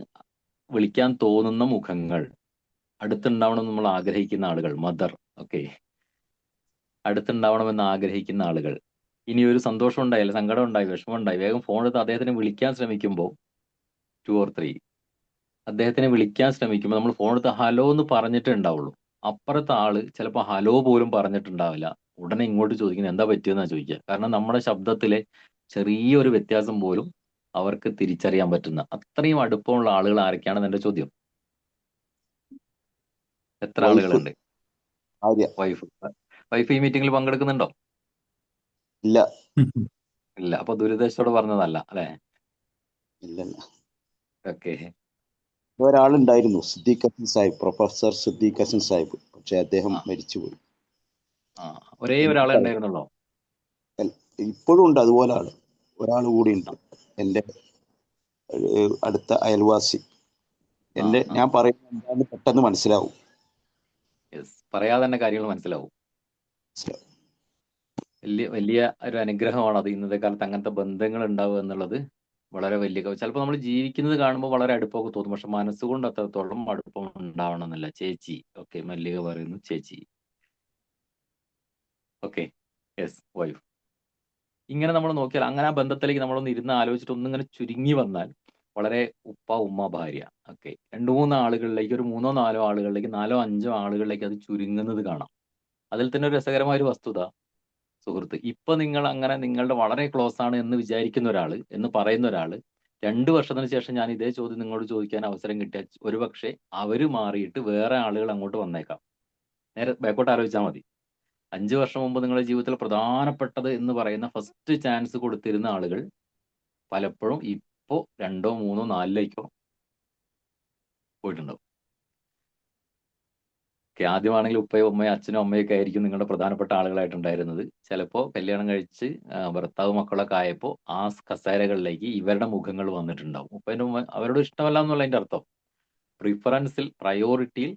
വിളിക്കാൻ തോന്നുന്ന മുഖങ്ങൾ, അടുത്തുണ്ടാവണമെന്ന് നമ്മൾ ആഗ്രഹിക്കുന്ന ആളുകൾ, മദർ. ഓക്കെ, അടുത്തുണ്ടാവണമെന്ന് ആഗ്രഹിക്കുന്ന ആളുകൾ. ഇനി ഒരു സന്തോഷം ഉണ്ടായി, അല്ല സങ്കടം ഉണ്ടായി, വിഷമം ഉണ്ടായി, വേഗം ഫോൺ എടുത്ത് അദ്ദേഹത്തിനെ വിളിക്കാൻ ശ്രമിക്കുമ്പോൾ 2 or 3 അദ്ദേഹത്തിനെ വിളിക്കാൻ ശ്രമിക്കുമ്പോൾ നമ്മൾ ഫോൺ എടുത്ത് ഹലോ എന്ന് പറഞ്ഞിട്ടേ ഉണ്ടാവുള്ളൂ. അപ്പുറത്തെ ആള് ചിലപ്പോൾ ഹലോ പോലും പറഞ്ഞിട്ടുണ്ടാവില്ല. ഉടനെ ഇങ്ങോട്ട് ചോദിക്കുന്നത് എന്താ പറ്റിയെന്നാ ചോദിക്കുക. കാരണം നമ്മുടെ ശബ്ദത്തിലെ ചെറിയൊരു വ്യത്യാസം പോലും അവർക്ക് തിരിച്ചറിയാൻ പറ്റുന്ന അത്രയും അടുപ്പമുള്ള ആളുകൾ ആരൊക്കെയാണെന്ന് എന്റെ ചോദ്യം. എത്ര വൈഫ് ആളുകളുണ്ട്? ആര്യ വൈഫ് ഈ മീറ്റിംഗിൽ പങ്കെടുക്കുന്നുണ്ടോ? ഇല്ല ഇല്ല. അപ്പൊ ദുരിതത്തോടെ പറഞ്ഞതല്ല അല്ലെ? ഇല്ല. ഓക്കെ. ഒരാളുണ്ടായിരുന്നു, സിദ്ദീഖ് ഹസൻ സാഹിബ്, പ്രൊഫസർ സിദ്ദീഖ് ഹസൻ സാഹിബ്. പക്ഷെ അദ്ദേഹം മരിച്ചുപോയി. ഒരേ ഒരാളെ ഉണ്ടായിരുന്നുള്ളോ? ഇപ്പോഴും ഉണ്ട് അതുപോലെ ആള്. ഒരാൾ കൂടി ഉണ്ട്, എൻ്റെ അടുത്ത അയൽവാസി. ഞാൻ പറയുന്നത് എന്താന്ന് പെട്ടെന്ന് മനസ്സിലാവും. പറയാതെ തന്നെ കാര്യങ്ങൾ മനസ്സിലാവും. വലിയ ഒരു അനുഗ്രഹമാണ് അത്. ഇന്നത്തെ കാലത്ത് അങ്ങനത്തെ ബന്ധങ്ങൾ ഉണ്ടാവുക എന്നുള്ളത് വളരെ വലിയ. ചിലപ്പോൾ നമ്മൾ ജീവിക്കുന്നത് കാണുമ്പോൾ വളരെ അടുപ്പമൊക്കെ തോന്നും, പക്ഷെ മനസ്സുകൊണ്ട് അത്രത്തോളം അടുപ്പം ഉണ്ടാവണം എന്നില്ല. ചേച്ചി. ഓക്കെ, മല്ലിക പറയുന്നു ചേച്ചി. Okay, yes, wife. ഇങ്ങനെ നമ്മൾ നോക്കിയാൽ അങ്ങനെ ആ ബന്ധത്തിലേക്ക് നമ്മളൊന്ന് ഇരുന്ന് ആലോചിച്ചിട്ട് ഒന്നിങ്ങനെ ചുരുങ്ങി വന്നാൽ വളരെ ഉപ്പ ഉമ്മ ഭാര്യ. ഓക്കെ, 2-3 ആളുകളിലേക്ക്, ഒരു 3-4 ആളുകളിലേക്ക്, 4-5 ആളുകളിലേക്ക് അത് ചുരുങ്ങുന്നത് കാണാം. അതിൽ തന്നെ ഒരു രസകരമായ ഒരു വസ്തുത, സുഹൃത്ത്, ഇപ്പൊ നിങ്ങൾ അങ്ങനെ നിങ്ങളുടെ വളരെ ക്ലോസ് ആണ് എന്ന് വിചാരിക്കുന്ന ഒരാള്, എന്ന് പറയുന്ന ഒരാള് 2 വർഷത്തിന് ശേഷം ഞാൻ ഇതേ ചോദ്യം നിങ്ങളോട് ചോദിക്കാൻ അവസരം കിട്ടിയാൽ ഒരുപക്ഷെ അവര് മാറിയിട്ട് വേറെ ആളുകൾ അങ്ങോട്ട് വന്നേക്കാം. നേരെ ബാക്കോട്ട് ആലോചിച്ചാൽ മതി. 5 വർഷം മുമ്പ് നിങ്ങളുടെ ജീവിതത്തിൽ പ്രധാനപ്പെട്ടത് എന്ന് പറയുന്ന ഫസ്റ്റ് ചാൻസ് കൊടുത്തിരുന്ന ആളുകൾ പലപ്പോഴും ഇപ്പോ 2, 3, 4ലേക്കോ പോയിട്ടുണ്ടാവും. ആദ്യമാണെങ്കിൽ ഉപ്പയോ ഉമ്മയോ അച്ഛനോ അമ്മയൊക്കെ ആയിരിക്കും നിങ്ങളുടെ പ്രധാനപ്പെട്ട ആളുകളായിട്ടുണ്ടായിരുന്നത്. ചിലപ്പോൾ കല്യാണം കഴിച്ച് ഭർത്താവ് മക്കളൊക്കെ ആയപ്പോൾ ആ കസേരകളിലേക്ക് ഇവരുടെ മുഖങ്ങൾ വന്നിട്ടുണ്ടാവും. ഉപ്പേൻ്റെ ഉമ്മ അവരോട് ഇഷ്ടമല്ല എന്നുള്ള അതിൻ്റെ അർത്ഥം. പ്രിഫറൻസിൽ, പ്രയോറിറ്റിയിൽ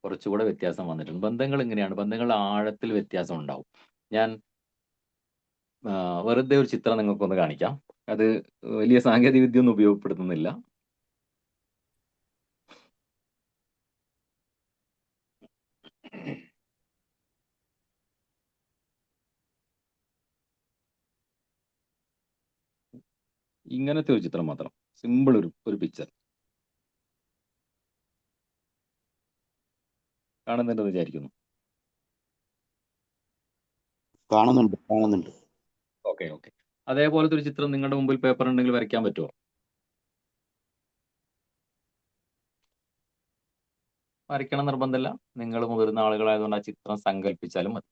കുറച്ചുകൂടെ വ്യത്യാസം വന്നിട്ടുണ്ട്. ബന്ധങ്ങൾ ഇങ്ങനെയാണ്, ബന്ധങ്ങളുടെ ആഴത്തിൽ വ്യത്യാസം ഉണ്ടാവും. ഞാൻ വെറുതെ ഒരു ചിത്രം നിങ്ങൾക്കൊന്ന് കാണിക്കാം. അത് വലിയ സാങ്കേതിക വിദ്യ ഒന്നും ഉപയോഗപ്പെടുത്തുന്നില്ല. ഇങ്ങനത്തെ ഒരു ചിത്രം മാത്രം, സിമ്പിൾ ഒരു പിക്ചർ കാണുന്നുണ്ടെന്ന് വിചാരിക്കുന്നു. കാണുന്നുണ്ട്. ഓക്കെ. അതേപോലത്തെ ഒരു ചിത്രം നിങ്ങളുടെ മുമ്പിൽ പേപ്പർ ഉണ്ടെങ്കിൽ വരയ്ക്കാൻ പറ്റുമോ? വരയ്ക്കണം നിർബന്ധമില്ല, നിങ്ങൾ മുതിർന്ന ആളുകളായതുകൊണ്ട് ആ ചിത്രം സങ്കല്പിച്ചാലും മതി.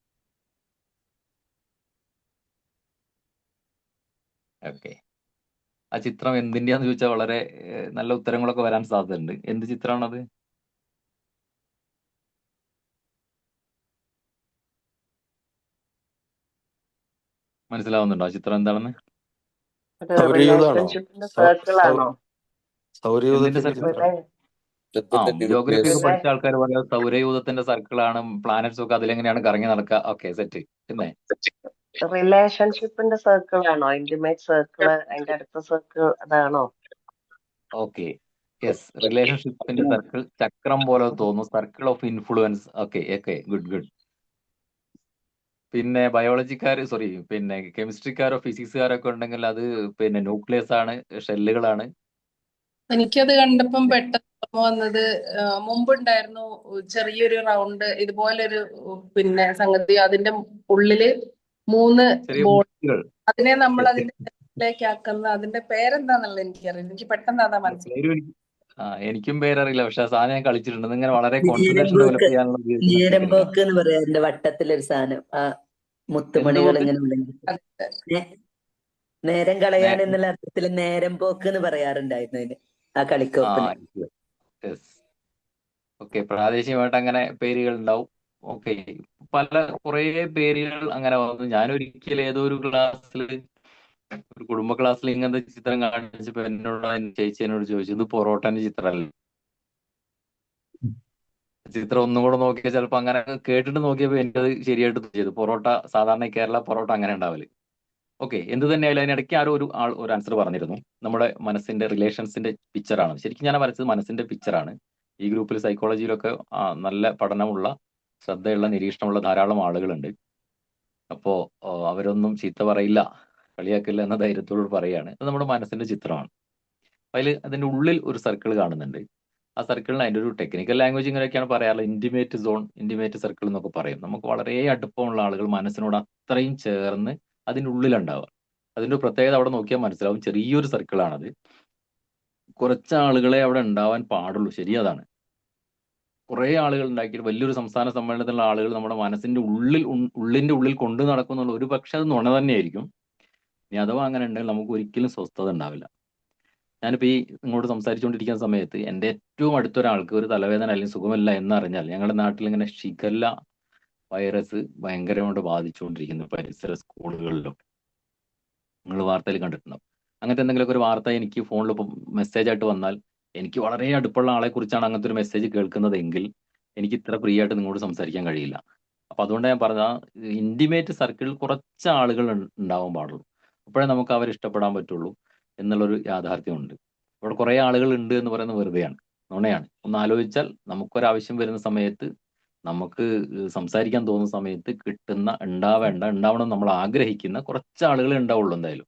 ഓക്കെ, ആ ചിത്രം എന്തിൻ്റെയാന്ന് ചോദിച്ചാൽ വളരെ നല്ല ഉത്തരങ്ങളൊക്കെ വരാൻ സാധ്യതയുണ്ട്. എന്ത് ചിത്രമാണത്? മനസ്സിലാവുന്നുണ്ടോ ആ ചിത്രം എന്താണെന്ന്? റിലേഷൻഷിപ്പിന്റെ സർക്കിളാണോ? എന്തിന്റെ സർക്കിൾ? ജിയോഗ്രഫി ഒക്കെ പഠിച്ച ആൾക്കാർ പറയാം സൗരയൂഥത്തിന്റെ സർക്കിളാണ്, പ്ലാനറ്റ്സ് ഒക്കെ അതിലെങ്ങനെയാണ് കറങ്ങി നടക്കുക. Okay, set. പിന്നെ റിലേഷൻഷിപ്പിന്റെ സർക്കിൾ ആണോ? ഇന്റിമേറ്റ് സർക്കിള്, അതിന്റെ അടുത്ത സർക്കിൾ അതാണോ? ഓക്കെ, യെസ്, റിലേഷൻഷിപ്പിന്റെ സർക്കിൾ ചക്രം പോലെ തോന്നുന്നു, circle of influence. Okay okay, good good. പിന്നെ പിന്നെ കെമിസ്ട്രിക്കാരോ ഫിസിക്സുകാരോ ഒക്കെ ഉണ്ടെങ്കിൽ അത് പിന്നെ ന്യൂക്ലിയസ് ആണ്, ഷെല്ലുകളാണ്. എനിക്കത് കണ്ടപ്പം പെട്ടെന്ന് ഓർമ്മ വന്നത് മുമ്പുണ്ടായിരുന്നു ചെറിയൊരു റൗണ്ട് ഇതുപോലൊരു പിന്നെ സംഗതി, അതിന്റെ ഉള്ളില് 3 ചെറിയ ബോൾ, കുട്ടികൾ. അതിനെ നമ്മൾ അതിന്റെ ലേക്ക് ആക്കുന്ന, അതിന്റെ പേരെന്താന്നുള്ളത് എനിക്കറിയില്ല. എനിക്ക് പെട്ടെന്ന് അതാ മനസ്സിലായി. എനിക്കും പേരറിയില്ല, പക്ഷെ ആ സാധനം ഞാൻ കളിച്ചിട്ടുണ്ട്. ഇങ്ങനെ വളരെ കോൺസെൻട്രേഷൻ നേരമ്പോക്ക് ഡെവലപ്പ് ചെയ്യാനുള്ള ഉപയോഗിക്കുന്ന ടെക്നിക്കാണ്. നേരമ്പോക്ക് എന്ന് പറയാറുണ്ട്, വട്ടത്തിലൊരു സാധനം. ആ മുത്തുമണികൾ എന്തുപോക്ക്? ഇങ്ങനെ ഉണ്ടെങ്കിൽ നേരം കളയാൻ എന്നുള്ള അർത്ഥത്തിൽ നേരം പോക്ക് എന്ന് പറയാറുണ്ടായിരുന്നു അതിന്, ആ കളിക്കോപ്പിന്. ഓക്കെ, പ്രാദേശികമായിട്ട് അങ്ങനെ പേരുകൾ ഉണ്ടാവും. ഓക്കെ, കുറേ പേരുകൾ അങ്ങനെ വന്നു. ഞാൻ ഒരിക്കലും ഏതോ ഒരു ക്ലാസ്സിൽ, ഒരു കുടുംബ ക്ലാസ്സിൽ ഇങ്ങനത്തെ ചിത്രം കാണിച്ചപ്പോ ചേച്ചിയോട് ചോദിച്ചു, ഇത് പൊറോട്ടന്റെ ചിത്രമല്ല. ചിത്രം ഒന്നും കൂടെ നോക്കിയാൽ ചിലപ്പോ അങ്ങനെ കേട്ടിട്ട് നോക്കിയപ്പോ എനിക്കത് ശരിയായിട്ട് തോന്നിയത്. പൊറോട്ട സാധാരണ കേരള പൊറോട്ട അങ്ങനെ ഉണ്ടാവില്ല. ഓക്കെ, എന്ത് തന്നെയായാലും അതിനിടയ്ക്ക് ആരോ ഒരു ആൻസർ പറഞ്ഞിരുന്നു. നമ്മുടെ മനസ്സിന്റെ റിലേഷൻസിന്റെ പിക്ചറാണ്. ശരിക്കും ഞാൻ വരച്ചത് മനസ്സിന്റെ പിക്ചറാണ്. ഈ ഗ്രൂപ്പിൽ സൈക്കോളജിയിലൊക്കെ നല്ല പഠനമുള്ള, ശ്രദ്ധയുള്ള, നിരീക്ഷണമുള്ള ധാരാളം ആളുകളുണ്ട്. അപ്പോ അവരൊന്നും ചീത്ത പറയില്ല, കളിയാക്കില്ല എന്ന ധൈര്യത്തോട് പറയാണ്. അത് നമ്മുടെ മനസ്സിന്റെ ചിത്രമാണ്. അതിന്റെ ഉള്ളിൽ ഒരു സർക്കിൾ കാണുന്നുണ്ട്. ആ സർക്കിളിന് അതിന്റെ ഒരു ടെക്നിക്കൽ ലാംഗ്വേജ് ഇങ്ങനെയൊക്കെയാണ് പറയാറുള്ളത്. ഇന്റിമേറ്റ് സോൺ, ഇന്റിമേറ്റ് സർക്കിൾ എന്നൊക്കെ പറയും. നമുക്ക് വളരെ അടുപ്പമുള്ള ആളുകൾ മനസ്സിനോട് അത്രയും ചേർന്ന് അതിന്റെ ഉള്ളിലുണ്ടാവുക. അതിന്റെ പ്രത്യേകത അവിടെ നോക്കിയാൽ മനസ്സിലാവും. ചെറിയൊരു സർക്കിളാണത്. കുറച്ച് ആളുകളെ അവിടെ ഉണ്ടാവാൻ പാടുള്ളൂ. ശരി, അതാണ്. കുറെ ആളുകൾ ഉണ്ടാക്കിയിട്ട് വലിയൊരു സംസ്ഥാന സമ്മേളനത്തിലുള്ള ആളുകൾ നമ്മുടെ മനസ്സിന്റെ ഉള്ളിന്റെ ഉള്ളിൽ കൊണ്ടു നടക്കുന്നുള്ള ഒരു പക്ഷെ അത് നുണ തന്നെയായിരിക്കും. ഇനി അഥവാ അങ്ങനെ ഉണ്ടെങ്കിൽ നമുക്ക് ഒരിക്കലും സ്വസ്ഥത ഉണ്ടാവില്ല. ഞാനിപ്പോൾ ഈ ഇങ്ങോട്ട് സംസാരിച്ചുകൊണ്ടിരിക്കുന്ന സമയത്ത് എൻ്റെ ഏറ്റവും അടുത്തൊരാൾക്ക് ഒരു തലവേദന അല്ലെങ്കിൽ സുഖമില്ല എന്നറിഞ്ഞാൽ, ഞങ്ങളുടെ നാട്ടിൽ ഇങ്ങനെ ഷിഗല്ല വൈറസ് ഭയങ്കരമായിട്ട് ബാധിച്ചുകൊണ്ടിരിക്കുന്നു പരിസര സ്കൂളുകളിലൊക്കെ. നിങ്ങൾ വാർത്തയിൽ കണ്ടിട്ടുണ്ടാവും. അങ്ങനത്തെ എന്തെങ്കിലുമൊക്കെ ഒരു വാർത്ത എനിക്ക് ഫോണിൽ ഇപ്പം മെസ്സേജ് ആയിട്ട് വന്നാൽ, എനിക്ക് വളരെ അടുപ്പമുള്ള ആളെ കുറിച്ചാണ് അങ്ങനത്തെ ഒരു മെസ്സേജ് കേൾക്കുന്നതെങ്കിൽ എനിക്ക് ഇത്ര ഫ്രീ ആയിട്ട് നിങ്ങളോട് സംസാരിക്കാൻ കഴിയില്ല. അപ്പൊ അതുകൊണ്ട് ഞാൻ പറഞ്ഞ ഇന്റിമേറ്റ് സർക്കിളിൽ കുറച്ച് ആളുകൾ ഉണ്ടാവാൻ പാടുള്ളൂ. അപ്പോഴേ നമുക്ക് അവരെ ഇഷ്ടപ്പെടാൻ പറ്റുള്ളൂ എന്നുള്ളൊരു യാഥാർത്ഥ്യമുണ്ട്. ഇവിടെ കുറെ ആളുകൾ ഉണ്ട് എന്ന് പറയുന്നത് വെറുതെയാണ്, നുണയാണ്. ഒന്ന് ആലോചിച്ചാൽ നമുക്കൊരാവശ്യം വരുന്ന സമയത്ത്, നമുക്ക് സംസാരിക്കാൻ തോന്നുന്ന സമയത്ത് കിട്ടുന്ന, ഉണ്ടാവണം നമ്മൾ ആഗ്രഹിക്കുന്ന കുറച്ച് ആളുകളെ ഉണ്ടാവുള്ളൂ എന്തായാലും.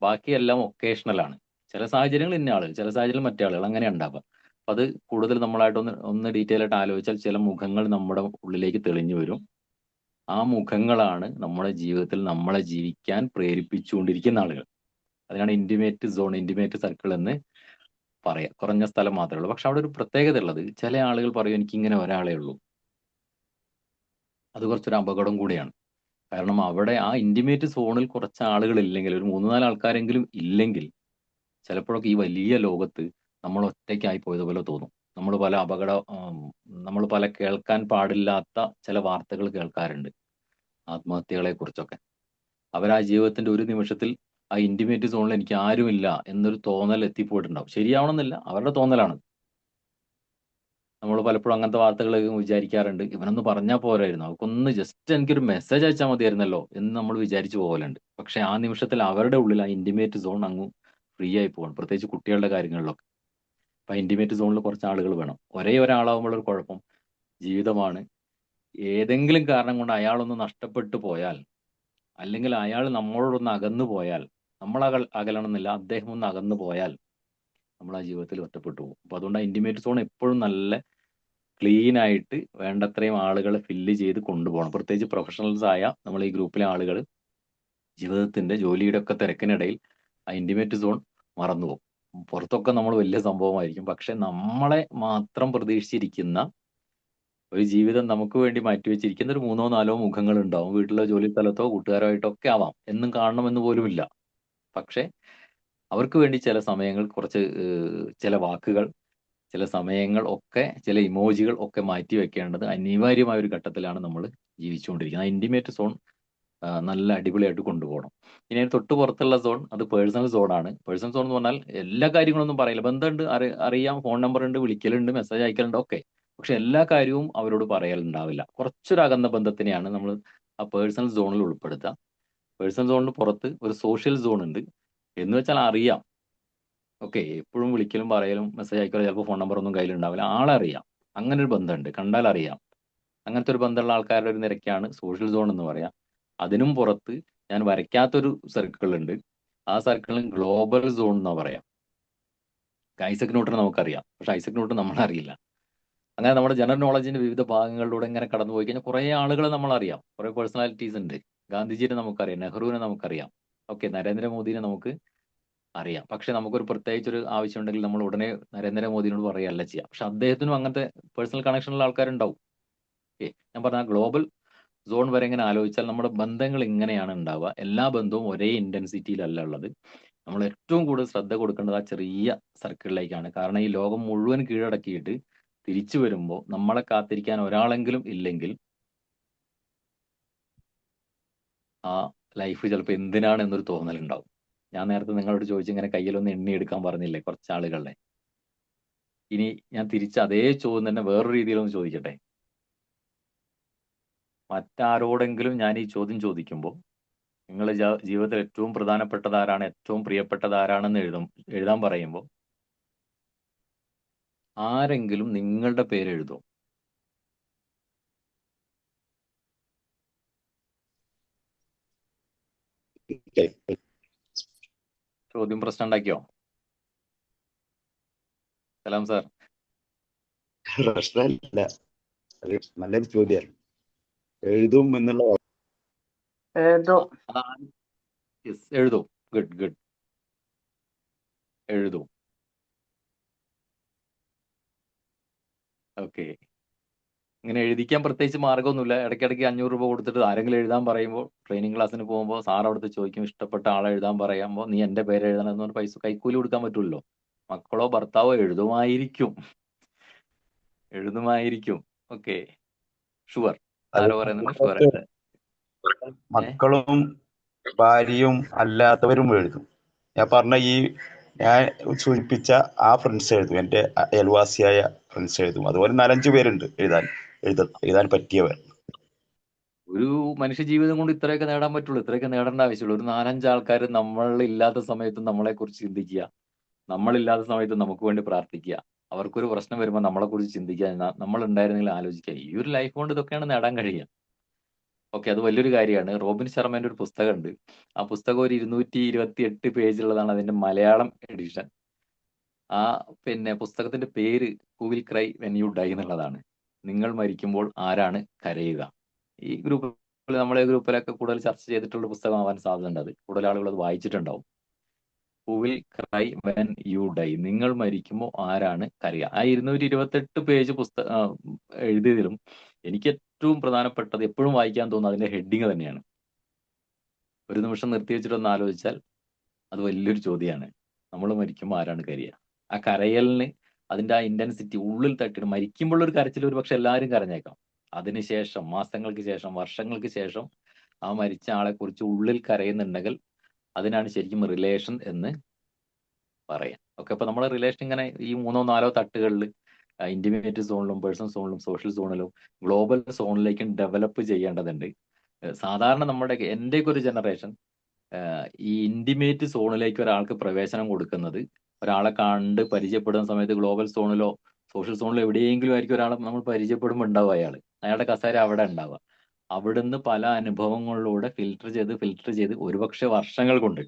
ബാക്കിയെല്ലാം ഒക്കേഷണലാണ്. ചില സാഹചര്യങ്ങൾ ഇന്ന ആളുകൾ, ചില സാഹചര്യങ്ങൾ മറ്റേ ആളുകൾ, അങ്ങനെ ഉണ്ടാവുക. അപ്പൊ അത് കൂടുതൽ നമ്മളായിട്ട് ഒന്ന് ഡീറ്റെയിൽ ആയിട്ട് ആലോചിച്ചാൽ ചില മുഖങ്ങൾ നമ്മുടെ ഉള്ളിലേക്ക് തെളിഞ്ഞു വരും. ആ മുഖങ്ങളാണ് നമ്മുടെ ജീവിതത്തിൽ നമ്മളെ ജീവിക്കാൻ പ്രേരിപ്പിച്ചുകൊണ്ടിരിക്കുന്ന ആളുകൾ. അതിനാണ് ഇന്റിമേറ്റ് സോൺ, ഇന്റിമേറ്റ് സർക്കിൾ എന്ന് പറയാം. കുറഞ്ഞ സ്ഥലം മാത്രമേ ഉള്ളൂ. പക്ഷെ അവിടെ ഒരു പ്രത്യേകത ഉള്ളത്, ചില ആളുകൾ പറയും എനിക്ക് ഇങ്ങനെ ഒരാളെ ഉള്ളൂ. അത് കുറച്ചൊരു അപകടം കൂടിയാണ്. കാരണം അവിടെ ആ ഇന്റിമേറ്റ് സോണിൽ കുറച്ച് ആളുകൾ ഇല്ലെങ്കിൽ, ഒരു 3-4 ആൾക്കാരെങ്കിലും ഇല്ലെങ്കിൽ, ചിലപ്പോഴൊക്കെ ഈ വലിയ ലോകത്ത് നമ്മൾ ഒറ്റയ്ക്കായി പോയതുപോലെ തോന്നും. നമ്മൾ പല കേൾക്കാൻ പാടില്ലാത്ത ചില വാർത്തകൾ കേൾക്കാറുണ്ട്, ആത്മഹത്യകളെ കുറിച്ചൊക്കെ. അവർ ആ ജീവിതത്തിന്റെ ഒരു നിമിഷത്തിൽ ആ ഇന്റിമേറ്റ് സോണിൽ എനിക്ക് ആരുമില്ല എന്നൊരു തോന്നൽ എത്തിപ്പോയിട്ടുണ്ടാവും. ശരിയാവണമെന്നില്ല, അവരുടെ തോന്നലാണ്. നമ്മൾ പലപ്പോഴും അങ്ങനത്തെ വാർത്തകൾ വിചാരിക്കാറുണ്ട്, ഇവനൊന്ന് പറഞ്ഞാൽ പോരായിരുന്നു, അവർക്കൊന്ന് ജസ്റ്റ് എനിക്കൊരു മെസ്സേജ് അയച്ചാൽ മതിയായിരുന്നല്ലോ എന്ന് നമ്മൾ വിചാരിച്ചു പോകലുണ്ട്. പക്ഷെ ആ നിമിഷത്തിൽ അവരുടെ ഉള്ളിൽ ആ ഇന്റിമേറ്റ് സോൺ അങ്ങ് ഫ്രീ ആയി പോകണം, പ്രത്യേകിച്ച് കുട്ടികളുടെ കാര്യങ്ങളിലൊക്കെ. അപ്പൊ ഇന്റിമേറ്റ് സോണിൽ കുറച്ച് ആളുകൾ വേണം. ഒരേ ഒരാളാവുമ്പോൾ ഒരു കുഴപ്പം, ജീവിതമാണ്. ഏതെങ്കിലും കാരണം കൊണ്ട് അയാളൊന്ന് നഷ്ടപ്പെട്ടു പോയാൽ, അല്ലെങ്കിൽ അയാൾ നമ്മളോടൊന്ന് അകന്നു പോയാൽ, നമ്മൾ അകലണമെന്നില്ല, അദ്ദേഹം ഒന്ന് അകന്നു പോയാൽ നമ്മൾ ആ ജീവിതത്തിൽ ഒറ്റപ്പെട്ടു പോകും. അപ്പൊ അതുകൊണ്ട് ആ ഇന്റിമേറ്റ് സോൺ എപ്പോഴും നല്ല ക്ലീൻ ആയിട്ട് വേണ്ടത്രയും ആളുകളെ ഫില്ല് ചെയ്ത് കൊണ്ടുപോകണം. പ്രത്യേകിച്ച് പ്രൊഫഷണൽസ് ആയ നമ്മൾ ഈ ഗ്രൂപ്പിലെ ആളുകൾ ജീവിതത്തിന്റെ ജോലിയുടെ ഒക്കെ തിരക്കിനിടയിൽ ആ ഇന്റിമേറ്റ് സോൺ മറന്നുപോകും. പുറത്തൊക്കെ നമ്മൾ വലിയ സംഭവമായിരിക്കും, പക്ഷെ നമ്മളെ മാത്രം പ്രതീക്ഷിച്ചിരിക്കുന്ന ഒരു ജീവിതം നമുക്ക് വേണ്ടി മാറ്റിവെച്ചിരിക്കുന്ന ഒരു 3-4 മുഖങ്ങൾ ഉണ്ടാവും. വീട്ടിലോ ജോലി സ്ഥലത്തോ കൂട്ടുകാരായിട്ടൊക്കെ ആവാം. എന്നും കാണണമെന്ന് പോലുമില്ല. പക്ഷെ അവർക്ക് വേണ്ടി ചില സമയങ്ങൾ, കുറച്ച് ചില വാക്കുകൾ, ചില സമയങ്ങൾ ഒക്കെ, ചില ഇമോജികൾ ഒക്കെ മാറ്റി വെക്കേണ്ടത് അനിവാര്യമായ ഒരു ഘട്ടത്തിലാണ് നമ്മൾ ജീവിച്ചുകൊണ്ടിരിക്കുന്നത്. ആ ഇന്റിമേറ്റ് സോൺ നല്ല അടിപൊളിയായിട്ട് കൊണ്ടുപോകണം. ഇനി അതിന് തൊട്ട് പുറത്തുള്ള സോൺ അത് പേഴ്സണൽ സോണാണ്. പേഴ്സണൽ സോൺ എന്ന് പറഞ്ഞാൽ എല്ലാ കാര്യങ്ങളൊന്നും പറയില്ല. ബന്ധമുണ്ട്, അറിയാം, ഫോൺ നമ്പർ ഉണ്ട്, വിളിക്കലുണ്ട്, മെസ്സേജ് അയക്കലുണ്ട്, ഒക്കെ. പക്ഷെ എല്ലാ കാര്യവും അവരോട് പറയലുണ്ടാവില്ല. കുറച്ചൊരു അകന്ന ബന്ധത്തിനെയാണ് നമ്മൾ ആ പേഴ്സണൽ സോണിൽ ഉൾപ്പെടുത്തുക. പേഴ്സണൽ സോണിന് പുറത്ത് ഒരു സോഷ്യൽ സോൺ ഉണ്ട്. എന്ന് വെച്ചാൽ അറിയാം, ഓക്കെ, എപ്പോഴും വിളിക്കലും പറയലും മെസ്സേജ് അയക്കലും ചിലപ്പോൾ ഫോൺ നമ്പർ ഒന്നും കയ്യിലുണ്ടാവില്ല, ആളറിയാം, അങ്ങനെ ഒരു ബന്ധമുണ്ട്, കണ്ടാൽ അറിയാം. അങ്ങനത്തെ ഒരു ബന്ധമുള്ള ആൾക്കാരുടെ ഒരു നിരക്കാണ് സോഷ്യൽ സോൺ എന്ന് പറയാം. അതിനും പുറത്ത് ഞാൻ വരയ്ക്കാത്തൊരു സർക്കിൾ ഉണ്ട്. ആ സർക്കിളിന് ഗ്ലോബൽ സോൺ എന്നാ പറയാം. ഐസക് ന്യൂട്ടനെ നമുക്കറിയാം, പക്ഷെ ഐസക് ന്യൂട്ടൻ നമ്മളറിയില്ല. അങ്ങനെ നമ്മുടെ ജനറൽ നോളജിന്റെ വിവിധ ഭാഗങ്ങളിലൂടെ ഇങ്ങനെ കടന്നു പോയി കഴിഞ്ഞാൽ കുറേ ആളുകളെ നമ്മളറിയാം, കുറേ പേഴ്സണാലിറ്റീസ് ഉണ്ട്. ഗാന്ധിജിനെ നമുക്കറിയാം, നെഹ്റുവിനെ നമുക്കറിയാം, ഓക്കെ, നരേന്ദ്രമോദിനെ നമുക്ക് അറിയാം. പക്ഷെ നമുക്കൊരു പ്രത്യേകിച്ചൊരു ആവശ്യമുണ്ടെങ്കിൽ നമ്മൾ ഉടനെ നരേന്ദ്രമോദിനോട് പറയുകയല്ല ചെയ്യാം. പക്ഷെ അദ്ദേഹത്തിനും അങ്ങനത്തെ പേഴ്സണൽ കണക്ഷനുള്ള ആൾക്കാരുണ്ടാവും. ഓക്കെ, ഞാൻ പറഞ്ഞ ഗ്ലോബൽ സോൺ വരെ ഇങ്ങനെ ആലോചിച്ചാൽ നമ്മുടെ ബന്ധങ്ങൾ ഇങ്ങനെയാണ് ഉണ്ടാവുക. എല്ലാ ബന്ധവും ഒരേ ഇന്റൻസിറ്റിയിലല്ല ഉള്ളത്. നമ്മൾ ഏറ്റവും കൂടുതൽ ശ്രദ്ധ കൊടുക്കേണ്ടത് ആ ചെറിയ സർക്കിളിലേക്കാണ്. കാരണം ഈ ലോകം മുഴുവൻ കീഴടക്കിയിട്ട് തിരിച്ചു വരുമ്പോൾ നമ്മളെ കാത്തിരിക്കാൻ ഒരാളെങ്കിലും ഇല്ലെങ്കിൽ ആ ലൈഫ് ചിലപ്പോൾ എന്തിനാണ് എന്നൊരു തോന്നലുണ്ടാവും. ഞാൻ നേരത്തെ നിങ്ങളോട് ചോദിച്ചിങ്ങനെ കയ്യിലൊന്ന് എണ്ണിയെടുക്കാൻ പറഞ്ഞില്ലേ കുറച്ച് ആളുകളുടെ. ഇനി ഞാൻ തിരിച്ച് അതേ ചോദ്യം തന്നെ വേറൊരു രീതിയിലൊന്ന് ചോദിക്കട്ടെ. മറ്റാരോടെങ്കിലും ഞാൻ ഈ ചോദ്യം ചോദിക്കുമ്പോൾ നിങ്ങളുടെ ജീവിതത്തിൽ ഏറ്റവും പ്രധാനപ്പെട്ടത് ആരാണ്, ഏറ്റവും പ്രിയപ്പെട്ടത് ആരാണെന്ന് എഴുതാൻ പറയുമ്പോൾ ആരെങ്കിലും നിങ്ങളുടെ പേര് എഴുതും? ചോദ്യം പ്രശ്നം ഉണ്ടാക്കിയോ? സലാം സാർ. പ്രശ്നമില്ല, അത് നല്ലൊരു ചോദ്യമാണ്. എഴുതും എന്നുള്ള എഴുതും. എഴുതും. ഗുഡ് ഗുഡ്, എഴുതും. ഓക്കെ, ഇങ്ങനെ എഴുതിക്കാൻ പ്രത്യേകിച്ച് മാർഗമൊന്നുമില്ല. ഇടയ്ക്കിടയ്ക്ക് 500 രൂപ കൊടുത്തിട്ട് ആരെങ്കിലും എഴുതാൻ പറയുമ്പോൾ ട്രെയിനിങ് ക്ലാസ്സിന് പോകുമ്പോൾ സാർ അവിടുത്തെ ചോദിക്കും, ഇഷ്ടപ്പെട്ട ആളെ എഴുതാൻ പറയുമ്പോൾ നീ എൻ്റെ പേര് എഴുതണം എന്ന് പറഞ്ഞ പൈസ കൈക്കൂലി കൊടുക്കാൻ പറ്റുമല്ലോ. മക്കളോ ഭർത്താവോ എഴുതുമായിരിക്കും, എഴുതുമായിരിക്കും. Okay, sure. ആരോ പറയുന്നുണ്ട് ഷുവർ. മക്കളും ഭാര്യയും അല്ലാത്തവരും എഴുതും. ഞാൻ പറഞ്ഞ ഞാൻ സൂചിപ്പിച്ച ആ ഫ്രണ്ട്സ് എഴുതും, എൻ്റെ അയൽവാസിയായ ഫ്രണ്ട്സ് എഴുതും. അതുപോലെ 4-5 പേരുണ്ട് എഴുതാൻ പറ്റിയവർ. ഒരു മനുഷ്യ ജീവിതം കൊണ്ട് ഇത്രയൊക്കെ നേടാൻ പറ്റുള്ളൂ, ഇത്രയൊക്കെ നേടേണ്ട ആവശ്യമുള്ളൂ. ഒരു 4-5 ആൾക്കാർ നമ്മളില്ലാത്ത സമയത്ത് നമ്മളെ കുറിച്ച് ചിന്തിക്കുക, നമ്മളില്ലാത്ത സമയത്ത് നമുക്ക് വേണ്ടി പ്രാർത്ഥിക്കുക, അവർക്കൊരു പ്രശ്നം വരുമ്പോൾ നമ്മളെ കുറിച്ച് ചിന്തിക്കുക, നമ്മൾ ഉണ്ടായിരുന്നെങ്കിൽ ആലോചിക്കുക. ഈ ഒരു ലൈഫ് കൊണ്ട് ഇതൊക്കെയാണ് നേടാൻ കഴിയുക. ഓക്കെ, അത് വലിയൊരു കാര്യമാണ്. റോബിൻ ശർമ്മേന്റെ ഒരു പുസ്തകമുണ്ട്. ആ പുസ്തകം ഒരു 228 പേജുള്ളതാണ്, അതിന്റെ മലയാളം എഡിഷൻ. ആ പുസ്തകത്തിന്റെ പേര് who will cry when you dye എന്നുള്ളതാണ്. നിങ്ങൾ മരിക്കുമ്പോൾ ആരാണ് കരയുക. ഈ ഗ്രൂപ്പിൽ, നമ്മളെ ഗ്രൂപ്പിലൊക്കെ കൂടുതൽ ചർച്ച ചെയ്തിട്ടുള്ള പുസ്തകമാവാൻ സാധ്യതയുണ്ട്. അത് കൂടുതൽ ആളുകൾ അത് വായിച്ചിട്ടുണ്ടാവും. Who will cry when you die, നിങ്ങൾ മരിക്കുമ്പോൾ ആരാണ് കരയുക. ആ 228 പേജ് എഴുതിയതിലും എനിക്ക് ഏറ്റവും പ്രധാനപ്പെട്ടത്, എപ്പോഴും വായിക്കാൻ തോന്നുന്നത് അതിന്റെ ഹെഡിങ് തന്നെയാണ്. ഒരു നിമിഷം നിർത്തി വെച്ചിട്ടൊന്ന് ആലോചിച്ചാൽ അത് വലിയൊരു ചോദ്യമാണ്. നമ്മൾ മരിക്കുമ്പോൾ ആരാണ് കരയുക. ആ കരയലിന് അതിന്റെ ആ ഇന്റൻസിറ്റി ഉള്ളിൽ തട്ടിയിട്ട്, മരിക്കുമ്പോൾ ഒരു കരച്ചിൽ ഒരു പക്ഷെ എല്ലാവരും കരഞ്ഞേക്കാം. അതിനുശേഷം മാസങ്ങൾക്ക് ശേഷം, വർഷങ്ങൾക്ക് ശേഷം ആ മരിച്ച ആളെ കുറിച്ച് ഉള്ളിൽ കരയുന്നുണ്ടെങ്കിൽ അതിനാണ് ശരിക്കും റിലേഷൻ എന്ന് പറയാം. ഓക്കെ, അപ്പൊ നമ്മുടെ റിലേഷൻ ഇങ്ങനെ ഈ 3-4 തട്ടുകളിൽ, ഇന്റിമേറ്റ് സോണിലും പേഴ്സണൽ സോണിലും സോഷ്യൽ സോണിലും ഗ്ലോബൽ സോണിലേക്കും ഡെവലപ്പ് ചെയ്യേണ്ടതുണ്ട്. സാധാരണ എൻ്റെയൊക്കെ ഒരു ജനറേഷൻ ഈ ഇന്റിമേറ്റ് സോണിലേക്ക് ഒരാൾക്ക് പ്രവേശനം കൊടുക്കുന്നത്, ഒരാളെ കണ്ട് പരിചയപ്പെടുന്ന സമയത്ത് ഗ്ലോബൽ സോണിലോ സോഷ്യൽ സോണിലോ എവിടെയെങ്കിലും ആയിരിക്കും ഒരാളെ നമ്മൾ പരിചയപ്പെടുമ്പോൾ ഉണ്ടാവുക, അയാളുടെ കസേര അവിടെ ഉണ്ടാവുക. അവിടുന്ന് പല അനുഭവങ്ങളിലൂടെ ഫിൽട്ടർ ചെയ്ത് ഒരുപക്ഷെ വർഷങ്ങൾ കൊണ്ട്,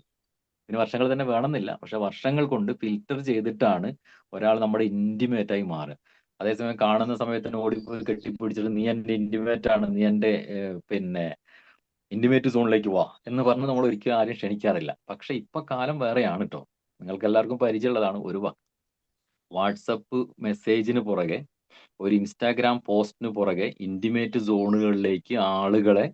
പിന്നെ വർഷങ്ങൾ തന്നെ വേണമെന്നില്ല, പക്ഷെ വർഷങ്ങൾ കൊണ്ട് ഫിൽട്ടർ ചെയ്തിട്ടാണ് ഒരാൾ നമ്മുടെ ഇന്റിമേറ്റ് ആയി മാറുക. അതേസമയം കാണുന്ന സമയത്ത് തന്നെ ഓടിപ്പോയി കെട്ടിപ്പിടിച്ചിട്ട് നീ എൻ്റെ ഇന്റിമേറ്റ് ആണ്, നീ എൻ്റെ ഇന്റിമേറ്റ് സോണിലേക്ക് വാ എന്ന് പറഞ്ഞ് നമ്മൾ ഒരിക്കലും ആരും ക്ഷണിക്കാറില്ല. പക്ഷെ ഇപ്പൊ കാലം വേറെയാണ് കേട്ടോ. നിങ്ങൾക്ക് എല്ലാവർക്കും പരിചയമുള്ളതാണ്. ഒരു വാട്സപ്പ് മെസ്സേജിന് പുറകെ, ഒരു ഇൻസ്റ്റാഗ്രാം പോസ്റ്റിന് പുറകെ ഇന്റിമേറ്റ് സോണുകളിലേക്ക് ആളുകളെ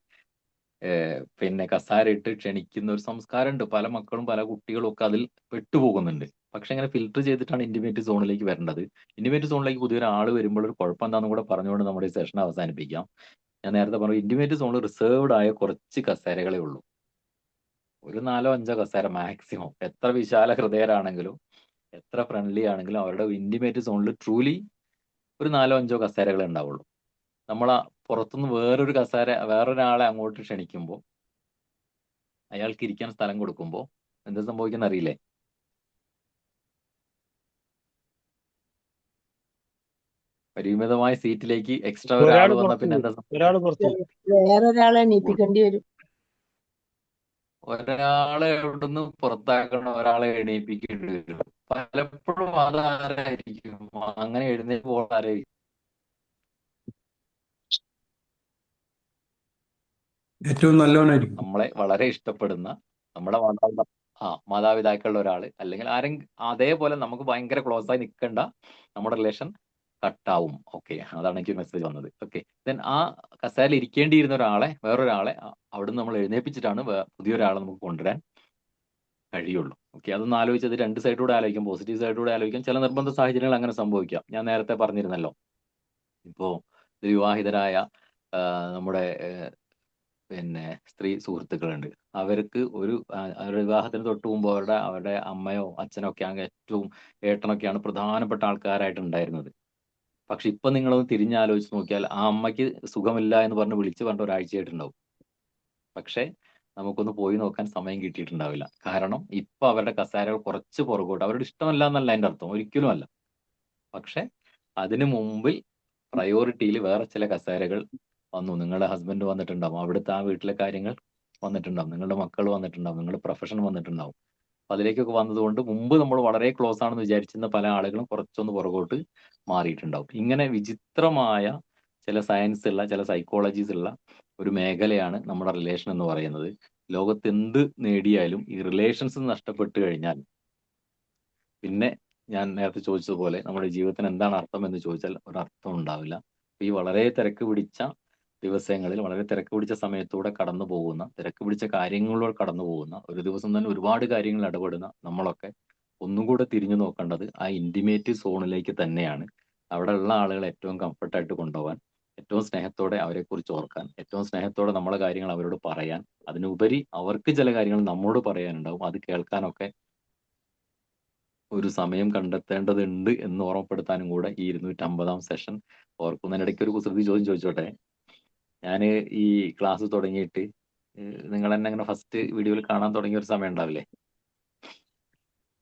കസാരയിട്ട് ക്ഷണിക്കുന്ന ഒരു സംസ്കാരമുണ്ട്. പല മക്കളും പല കുട്ടികളും ഒക്കെ അതിൽ പെട്ടുപോകുന്നുണ്ട്. പക്ഷെ അങ്ങനെ ഫിൽട്ടർ ചെയ്തിട്ടാണ് ഇന്റിമേറ്റ് സോണിലേക്ക് വരേണ്ടത്. ഇന്റിമേറ്റ് സോണിലേക്ക് പുതിയൊരാൾ വരുമ്പോൾ ഒരു കുഴപ്പം എന്താണെന്ന് കൂടെ പറഞ്ഞുകൊണ്ട് നമ്മുടെ ഈ സെഷൻ അവസാനിപ്പിക്കാം. ഞാൻ നേരത്തെ പറഞ്ഞു ഇന്റിമേറ്റ് സോണിൽ റിസർവ്ഡ് ആയ കുറച്ച് കസേരകളേ ഉള്ളൂ. ഒരു 4-5 കസേര മാക്സിമം. എത്ര വിശാല ഹൃദയരാണെങ്കിലും എത്ര ഫ്രണ്ട്ലി ആണെങ്കിലും അവരുടെ ഇന്റിമേറ്റ് സോണിൽ ട്രൂലി ഒരു 4-5 കസേരകളെ ഉണ്ടാവുള്ളൂ. നമ്മൾ പുറത്തുനിന്ന് വേറൊരാളെ അങ്ങോട്ട് ക്ഷണിക്കുമ്പോൾ അയാൾക്ക് ഇരിക്കാൻ സ്ഥലം കൊടുക്കുമ്പോൾ എന്താ സംഭവിക്കുന്ന അറിയില്ലേ? പരിമിതമായ സീറ്റിലേക്ക് എക്സ്ട്രാ ഒരാൾ ഒരാൾ വന്ന പുറത്തു പിന്നെ പോകും, എന്താ സംഭവിക്കുക? ഒരാൾ പുറത്തു പോകും. വേറൊരാളെ എണീപ്പിക്കേണ്ടി വരും. ഒരാളെ ഇവിടുന്ന് പുറത്താക്കണം, ഒരാളെ എണീപ്പിക്കേണ്ടി വരും. പലപ്പോഴും അതാരായിരിക്കും? അങ്ങനെ എഴുന്നേൽപ്പോൾ ആരായിരിക്കും? ഏറ്റവും നല്ലവനായിരിക്കും. നമ്മളെ വളരെ ഇഷ്ടപ്പെടുന്ന നമ്മുടെ മാതാപിതാക്കളുടെ ഒരാള്, അല്ലെങ്കിൽ ആരെങ്കിലും അതേപോലെ നമുക്ക് ഭയങ്കര ക്ലോസ് ആയി നിൽക്കേണ്ട നമ്മുടെ റിലേഷൻ കട്ടാവും. ഓക്കെ, അതാണ് എനിക്ക് മെസ്സേജ് വന്നത്. ഓക്കെ, ദെൻ ആ കസേരയിൽ ഇരിക്കേണ്ടിയിരുന്ന വേറൊരാളെ അവിടുന്ന് നമ്മൾ എഴുന്നേൽപ്പിച്ചിട്ടാണ് പുതിയൊരാളെ നമുക്ക് കൊണ്ടുവരാൻ കഴിയുള്ളൂ. ഓക്കെ, അതൊന്ന് ആലോചിച്ചത് രണ്ട് സൈഡിലൂടെ ആലോചിക്കാം, പോസിറ്റീവ് സൈഡിലൂടെ ആലോചിക്കാം. ചില നിർബന്ധ സാഹചര്യങ്ങൾ അങ്ങനെ സംഭവിക്കാം. ഞാൻ നേരത്തെ പറഞ്ഞിരുന്നല്ലോ, ഇപ്പോ വിവാഹിതരായ നമ്മുടെ പിന്നെ സ്ത്രീ സുഹൃത്തുക്കളുണ്ട്. അവർക്ക് അവരുടെ വിവാഹത്തിന് തൊട്ട് മുമ്പ് അവരുടെ അമ്മയോ അച്ഛനോ ഒക്കെ ആണെങ്കിൽ ഏറ്റവും ഏട്ടനൊക്കെയാണ് പ്രധാനപ്പെട്ട ആൾക്കാരായിട്ട് ഉണ്ടായിരുന്നത്. പക്ഷെ ഇപ്പൊ നിങ്ങളൊന്ന് തിരിഞ്ഞാലോചിച്ച് നോക്കിയാൽ ആ അമ്മയ്ക്ക് സുഖമില്ല എന്ന് പറഞ്ഞ് വിളിച്ച് പറഞ്ഞ ഒരാഴ്ചയായിട്ടുണ്ടാവും. പക്ഷെ നമുക്കൊന്ന് പോയി നോക്കാൻ സമയം കിട്ടിയിട്ടുണ്ടാവില്ല. കാരണം ഇപ്പൊ അവരുടെ കസേരകൾ കുറച്ച് പുറകോട്ട്, അവരുടെ ഇഷ്ടമല്ല എന്നല്ല അതിന്റെ അർത്ഥം, ഒരിക്കലും അല്ല. പക്ഷെ അതിനു മുമ്പിൽ പ്രയോറിറ്റിയിൽ വേറെ ചില കസേരകൾ വന്നു. നിങ്ങളുടെ ഹസ്ബൻഡ് വന്നിട്ടുണ്ടാവും, അവിടുത്തെ ആ വീട്ടിലെ കാര്യങ്ങൾ വന്നിട്ടുണ്ടാവും, നിങ്ങളുടെ മക്കൾ വന്നിട്ടുണ്ടാവും, നിങ്ങളുടെ പ്രൊഫഷൻ വന്നിട്ടുണ്ടാവും. അപ്പൊ അതിലേക്കൊക്കെ വന്നതുകൊണ്ട് മുമ്പ് നമ്മൾ വളരെ ക്ലോസ് ആണെന്ന് വിചാരിച്ചിരുന്ന പല ആളുകളും കുറച്ചൊന്ന് പുറകോട്ട് മാറിയിട്ടുണ്ടാവും. ഇങ്ങനെ വിചിത്രമായ ചില സയൻസ് ഉള്ള, ചില സൈക്കോളജീസ് ഉള്ള ഒരു മേഖലയാണ് നമ്മുടെ റിലേഷൻ എന്ന് പറയുന്നത്. ലോകത്ത് എന്ത് നേടിയാലും ഈ റിലേഷൻസ് നഷ്ടപ്പെട്ടു കഴിഞ്ഞാൽ പിന്നെ ഞാൻ നേരത്തെ ചോദിച്ചതുപോലെ നമ്മുടെ ജീവിതത്തിന് എന്താണ് അർത്ഥം എന്ന് ചോദിച്ചാൽ ഒരർത്ഥം ഉണ്ടാവില്ല. ഈ വളരെ തിരക്ക് പിടിച്ച ദിവസങ്ങളിൽ, വളരെ തിരക്ക് പിടിച്ച സമയത്തൂടെ കടന്നു പോകുന്ന, തിരക്ക് പിടിച്ച കാര്യങ്ങളിലൂടെ കടന്നു പോകുന്ന, ഒരു ദിവസം തന്നെ ഒരുപാട് കാര്യങ്ങൾ ഇടപെടുന്ന നമ്മളൊക്കെ ഒന്നും കൂടെ തിരിഞ്ഞു നോക്കേണ്ടത് ആ ഇന്റിമേറ്റ് സോണിലേക്ക് തന്നെയാണ്. അവിടെ ഉള്ള ആളുകളെ ഏറ്റവും കംഫർട്ടായിട്ട് കൊണ്ടുപോകാൻ, ഏറ്റവും സ്നേഹത്തോടെ അവരെക്കുറിച്ച് ഓർക്കാൻ, ഏറ്റവും സ്നേഹത്തോടെ നമ്മളെ കാര്യങ്ങൾ അവരോട് പറയാൻ, അതിനുപരി അവർക്ക് ചില കാര്യങ്ങൾ നമ്മോട് പറയാനുണ്ടാവും, അത് കേൾക്കാനൊക്കെ ഒരു സമയം കണ്ടെത്തേണ്ടതുണ്ട് എന്ന് ഓർമ്മപ്പെടുത്താനും കൂടെ ഈ 250-ാം സെഷൻ ഓർക്കുന്നതിനിടയ്ക്ക് ഒരു കുസൃതി ചോദ്യം ചോദിച്ചോട്ടെ. ഞാൻ ഈ ക്ലാസ് തുടങ്ങിയിട്ട് നിങ്ങൾ എന്നെ അങ്ങനെ ഫസ്റ്റ് വീഡിയോയിൽ കാണാൻ തുടങ്ങിയ ഒരു സമയം ഉണ്ടാവില്ലേ?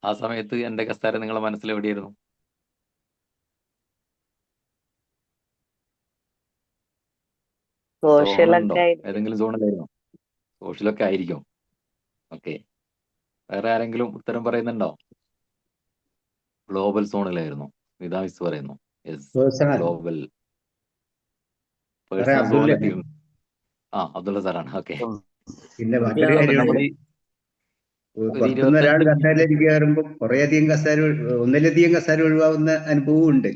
ആ സമയത്ത് എന്റെ കസേര നിങ്ങളെ മനസ്സിൽ എവിടെയായിരുന്നു? സോഷ്യലൊക്കെ ആയിരിക്കും. ഏതെങ്കിലും സോണിലായിരുന്നോ? സോഷ്യലൊക്കെ ആയിരിക്കും. ഓക്കെ, വേറെ ആരെങ്കിലും ഉത്തരം പറയുന്നുണ്ടോ? ഗ്ലോബൽ സോണിലായിരുന്നു. ഇതാ മിസ് പറയുന്നു. യെസ്, ഗ്ലോബൽ പേഴ്സണൽ സോണിലെത്തിയിരുന്നു. അബ്ദുള്ള സാറാണ്. ഓക്കെ, പിന്നെ മറ്റൊരു കാര്യമുണ്ട്, പുറത്തുനിന്ന് ഒരാൾ കസേരയിലേക്ക് കയറുമ്പോൾ കുറേയധികം ഒന്നിലധികം കസേര ഒഴിവാകുന്ന അനുഭവവും ഉണ്ട്.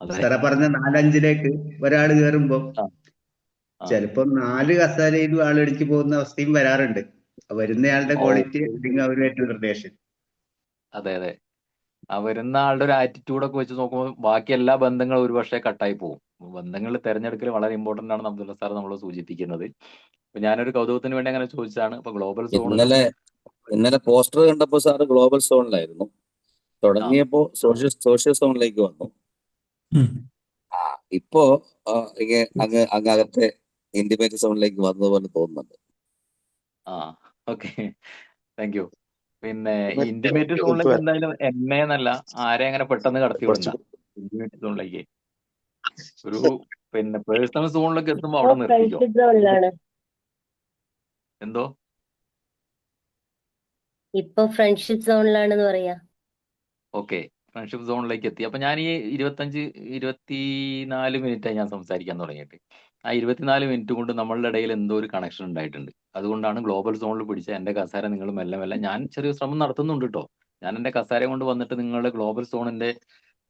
സാറ പറഞ്ഞ 4-5ലേക്ക് ഒരാൾ കയറുമ്പോൾ ചിലപ്പോ 4 കസേരയിലും ആളടിച്ച് പോകുന്ന അവസ്ഥയും വരാറുണ്ട്. വരുന്നയാളുടെ ക്വാളിറ്റി അല്ലെങ്കിൽ അവരുമായിട്ടുള്ള റിലേഷൻ. അതെ, ആ വരുന്ന ആളുടെ ഒരു ആറ്റിറ്റ്യൂഡൊക്കെ വെച്ച് നോക്കുമ്പോൾ ബാക്കി എല്ലാ ബന്ധങ്ങളും ഒരുപക്ഷെ കട്ടായി പോകും. ബന്ധങ്ങൾ തിരഞ്ഞെടുക്കൽ വളരെ ഇമ്പോർട്ടന്റ് ആണ് അബ്ദുള്ള സാർ നമ്മൾ സൂചിപ്പിക്കുന്നത്. ഇപ്പൊ ഞാനൊരു കൗതുകത്തിന് വേണ്ടി അങ്ങനെ ചോദിച്ചാണ്. ഇപ്പൊ ഗ്ലോബൽ സോണിൽ ഇന്നലെ പോസ്റ്റർ കണ്ടപ്പോ സാറ് ഗ്ലോബൽ സോണിലായിരുന്നു, തുടങ്ങിയപ്പോ സോഷ്യൽ സോണിലേക്ക് വന്നു. ഇപ്പോ അങ്ങകത്തെ ഇന്റിമേറ്റ് സോണിലേക്ക് വന്നതുപോലെ തോന്നുന്നുണ്ട്. Okay, thank U. പിന്നെ ഇന്റിമേറ്റ് സോണിലേക്ക് എന്തായാലും എന്നല്ല ആരെ അങ്ങനെ പെട്ടെന്ന് കടത്തി വിടണ്ട. ഇന്റിമേറ്റ് സോണിലേക്ക് ഒരു പിന്നെ പേഴ്സണൽ സോണിലേക്ക് എത്തുമ്പോ അവിടെ നിർത്തിക്കോ. എന്തോ ഇപ്പൊ ഫ്രണ്ട്ഷിപ്പ് സോണിലാണെന്ന് പറയാ. ഓക്കെ, ഫ്രണ്ട്ഷിപ്പ് സോണിലേക്ക് എത്തി. അപ്പൊ ഞാൻ ഈ 24 മിനിറ്റായി ഞാൻ സംസാരിക്കാൻ തുടങ്ങിയിട്ട്. ആ 24 മിനിറ്റ് കൊണ്ട് നമ്മളുടെ ഇടയിൽ എന്തോ ഒരു കണക്ഷൻ ഉണ്ടായിട്ടുണ്ട്. അതുകൊണ്ടാണ് ഗ്ലോബൽ സോണിൽ പിടിച്ച എന്റെ കസേര നിങ്ങൾ മെല്ലെ മെല്ലെ, ഞാൻ ചെറിയ ശ്രമം നടത്തുന്നുണ്ട് കേട്ടോ. ഞാൻ എന്റെ കസേര കൊണ്ട് വന്നിട്ട് നിങ്ങളുടെ ഗ്ലോബൽ സോണിന്റെ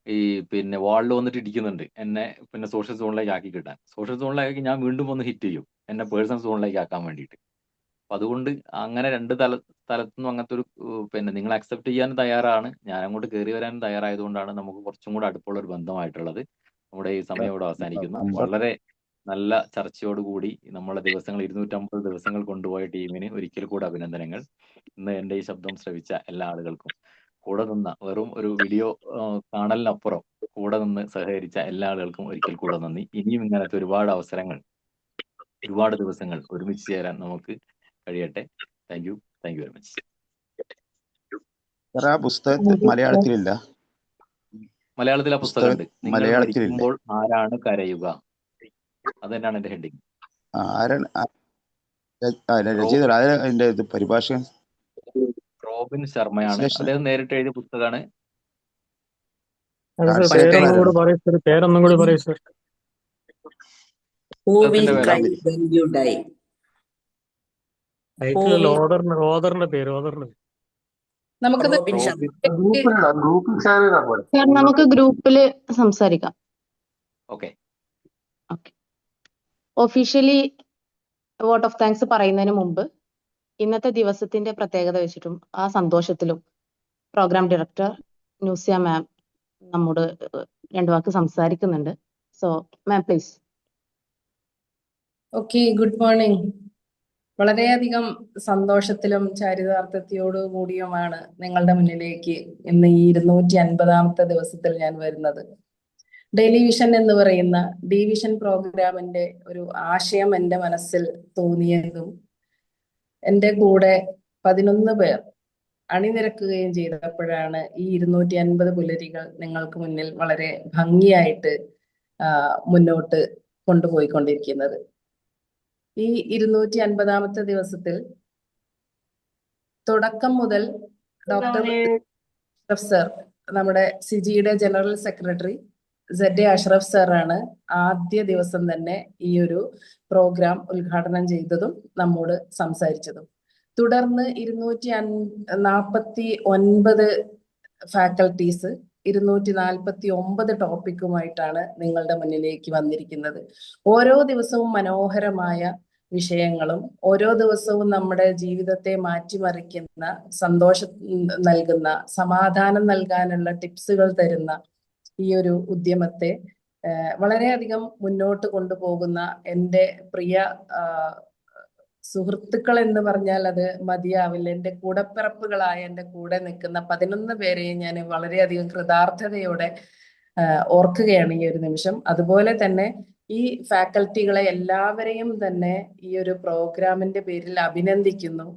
ഈ പിന്നെ വാളിൽ വന്നിട്ട് ഇടിക്കുന്നുണ്ട് എന്നെ പിന്നെ സോഷ്യൽ സോണിലേക്ക് ആക്കി കിട്ടാൻ. സോഷ്യൽ സോണിലേക്ക് ഞാൻ വീണ്ടും ഒന്ന് ഹിറ്റ് ചെയ്യും എന്നെ പേഴ്സണൽ സോണിലേക്ക് ആക്കാൻ വേണ്ടിയിട്ട്. അപ്പൊ അതുകൊണ്ട് അങ്ങനെ രണ്ട് സ്ഥലത്തുനിന്നും അങ്ങനത്തെ ഒരു പിന്നെ നിങ്ങൾ അക്സെപ്റ്റ് ചെയ്യാൻ തയ്യാറാണ്, ഞാൻ അങ്ങോട്ട് കയറി വരാൻ തയ്യാറായതുകൊണ്ടാണ് നമുക്ക് കുറച്ചും കൂടെ അടുപ്പുള്ള ഒരു ബന്ധമായിട്ടുള്ളത്. നമ്മുടെ ഈ സമയം ഇവിടെ അവസാനിക്കുന്നു. വളരെ നല്ല ചർച്ചയോടുകൂടി നമ്മളെ ദിവസങ്ങൾ 250 ദിവസങ്ങൾ കൊണ്ടുപോയ ടീമിന് ഒരിക്കൽ കൂടെ അഭിനന്ദനങ്ങൾ. ഇന്ന് എൻ്റെ ഈ ശബ്ദം ശ്രവിച്ച എല്ലാ ആളുകൾക്കും, കൂടെ നിന്ന വെറും ഒരു വീഡിയോ കാണലിനപ്പുറം കൂടെ നിന്ന് സഹകരിച്ച എല്ലാ ആളുകൾക്കും ഒരിക്കൽ കൂടെ നന്ദി. ഇനിയും ഇങ്ങനത്തെ ഒരുപാട് അവസരങ്ങൾ, ഒരുപാട് ദിവസങ്ങൾ ഒരുമിച്ച് ചേരാൻ നമുക്ക് കഴിയട്ടെ. Thank you very much. ആ പുസ്തകത്തിൽ മലയാളത്തിലില്ല. മലയാളത്തിൽ ആ പുസ്തകം ഉണ്ട്. നിങ്ങൾ മലയാളത്തിലില്ല. മരിക്കുമ്പോൾ ആരാണ് കരയുക, അത് തന്നെയാണ് എന്റെ ഹെഡിങ്. ആരാണ് രചയിത? അതിന്റെ ഇത് പരിഭാഷ റോബിൻ ശർമ്മയാണ്. അദ്ദേഹം നേരിട്ട് എഴുതിയ പുസ്തകമാണ്. പേരൊന്നും കൂടി പറയൂ സർ. Who will പുസ്തകത്തിന്റെ cry പേര് when you die? ടൈറ്റിലല്ല, ഓദറിന്റെ പേര്. നമുക്കത് റോബിൻ ശർമ്മ. സാർ നമുക്ക് ഗ്രൂപ്പില് സംസാരിക്കാം. Okay. Officially vote of thanks പറയുന്നതിന് മുമ്പ് ഇന്നത്തെ ദിവസത്തിന്റെ പ്രത്യേകത വെച്ചിട്ടും ആ സന്തോഷത്തിലും പ്രോഗ്രാം ഡയറക്ടർ ന്യൂസിയ മാം നമ്മോട് രണ്ടു വാക്ക് സംസാരിക്കുന്നുണ്ട്. So ma'am please. Okay, good morning. വളരെയധികം സന്തോഷത്തിലും ചാരിതാർത്ഥ്യത്തോടു കൂടിയുമാണ് നിങ്ങളുടെ മുന്നിലേക്ക് ഇന്ന് ഈ 250ാമത്തെ ദിവസത്തിൽ ഞാൻ വരുന്നത്. ഡെയിലി വിഷൻ എന്ന് പറയുന്ന ഡിവിഷൻ പ്രോഗ്രാമിന്റെ ഒരു ആശയം എൻ്റെ മനസ്സിൽ തോന്നിയതും എൻ്റെ കൂടെ 11 പേർ അണിനിരക്കുകയും ചെയ്തപ്പോഴാണ് ഈ 250 പുലരികൾ നിങ്ങൾക്ക് മുന്നിൽ വളരെ ഭംഗിയായിട്ട് മുന്നോട്ട് കൊണ്ടുപോയിക്കൊണ്ടിരിക്കുന്നത്. ഈ 250ാമത്തെ ദിവസത്തിൽ തുടക്കം മുതൽ ഡോക്ടർ അഷ്റഫ് സർ, നമ്മുടെ സിജിയുടെ ജനറൽ സെക്രട്ടറി ZA അഷ്റഫ് സാറാണ് ആദ്യ ദിവസം തന്നെ ഈ ഒരു പ്രോഗ്രാം ഉദ്ഘാടനം ചെയ്തതും നമ്മോട് സംസാരിച്ചതും. തുടർന്ന് 249 ഫാക്കൽറ്റീസ് 249 ടോപ്പിക്കുമായിട്ടാണ് നിങ്ങളുടെ മുന്നിലേക്ക് വന്നിരിക്കുന്നത്. ഓരോ ദിവസവും മനോഹരമായ വിഷയങ്ങളും ഓരോ ദിവസവും നമ്മുടെ ജീവിതത്തെ മാറ്റിമറിക്കുന്ന, സന്തോഷം നൽകുന്ന, സമാധാനം നൽകാനുള്ള ടിപ്സുകൾ തരുന്ന ഈ ഒരു ഉദ്യമത്തെ വളരെയധികം മുന്നോട്ട് കൊണ്ടുപോകുന്ന എൻ്റെ പ്രിയ സുഹൃത്തുക്കൾ എന്ന് പറഞ്ഞാൽ അത് മതിയാവില്ല. എൻ്റെ കൂടപ്പിറപ്പുകളായ എൻ്റെ കൂടെ നിൽക്കുന്ന 11 പേരെയും ഞാൻ വളരെയധികം കൃതാർത്ഥതയോടെ ഓർക്കുകയാണ് ഈ ഒരു നിമിഷം. അതുപോലെ തന്നെ ഈ ഫാക്കൽറ്റികളെ എല്ലാവരെയും തന്നെ ഈ ഒരു പ്രോഗ്രാമിന്റെ പേരിൽ അഭിനന്ദിക്കുന്നു.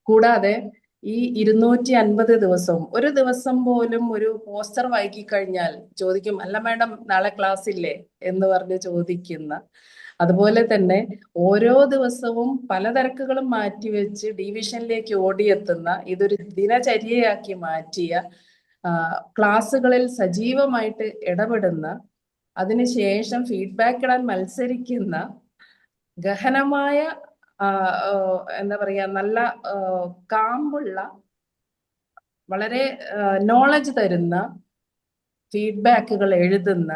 കൂടാതെ ഈ 250 ദിവസവും ഒരു ദിവസം പോലും ഒരു പോസ്റ്റർ വായിക്കി കഴിഞ്ഞാൽ ചോദിക്കും, അല്ല മാഡം നാളെ ക്ലാസ് ഇല്ലേ എന്ന് പറഞ്ഞ് ചോദിക്കുന്ന, അതുപോലെ തന്നെ ഓരോ ദിവസവും പല തിരക്കുകളും മാറ്റിവെച്ച് ഡിവിഷനിലേക്ക് ഓടിയെത്തുന്ന, ഇതൊരു ദിനചര്യയാക്കി മാറ്റിയ, ക്ലാസ്സുകളിൽ സജീവമായിട്ട് ഇടപെടുന്ന, അതിനുശേഷം ഫീഡ്ബാക്ക് ഇടാൻ മത്സരിക്കുന്ന, ഗഹനമായ എന്താ പറയാ, നല്ല കാമ്പുള്ള, വളരെ നോളജ് തരുന്ന ഫീഡ്ബാക്കുകൾ എഴുതുന്ന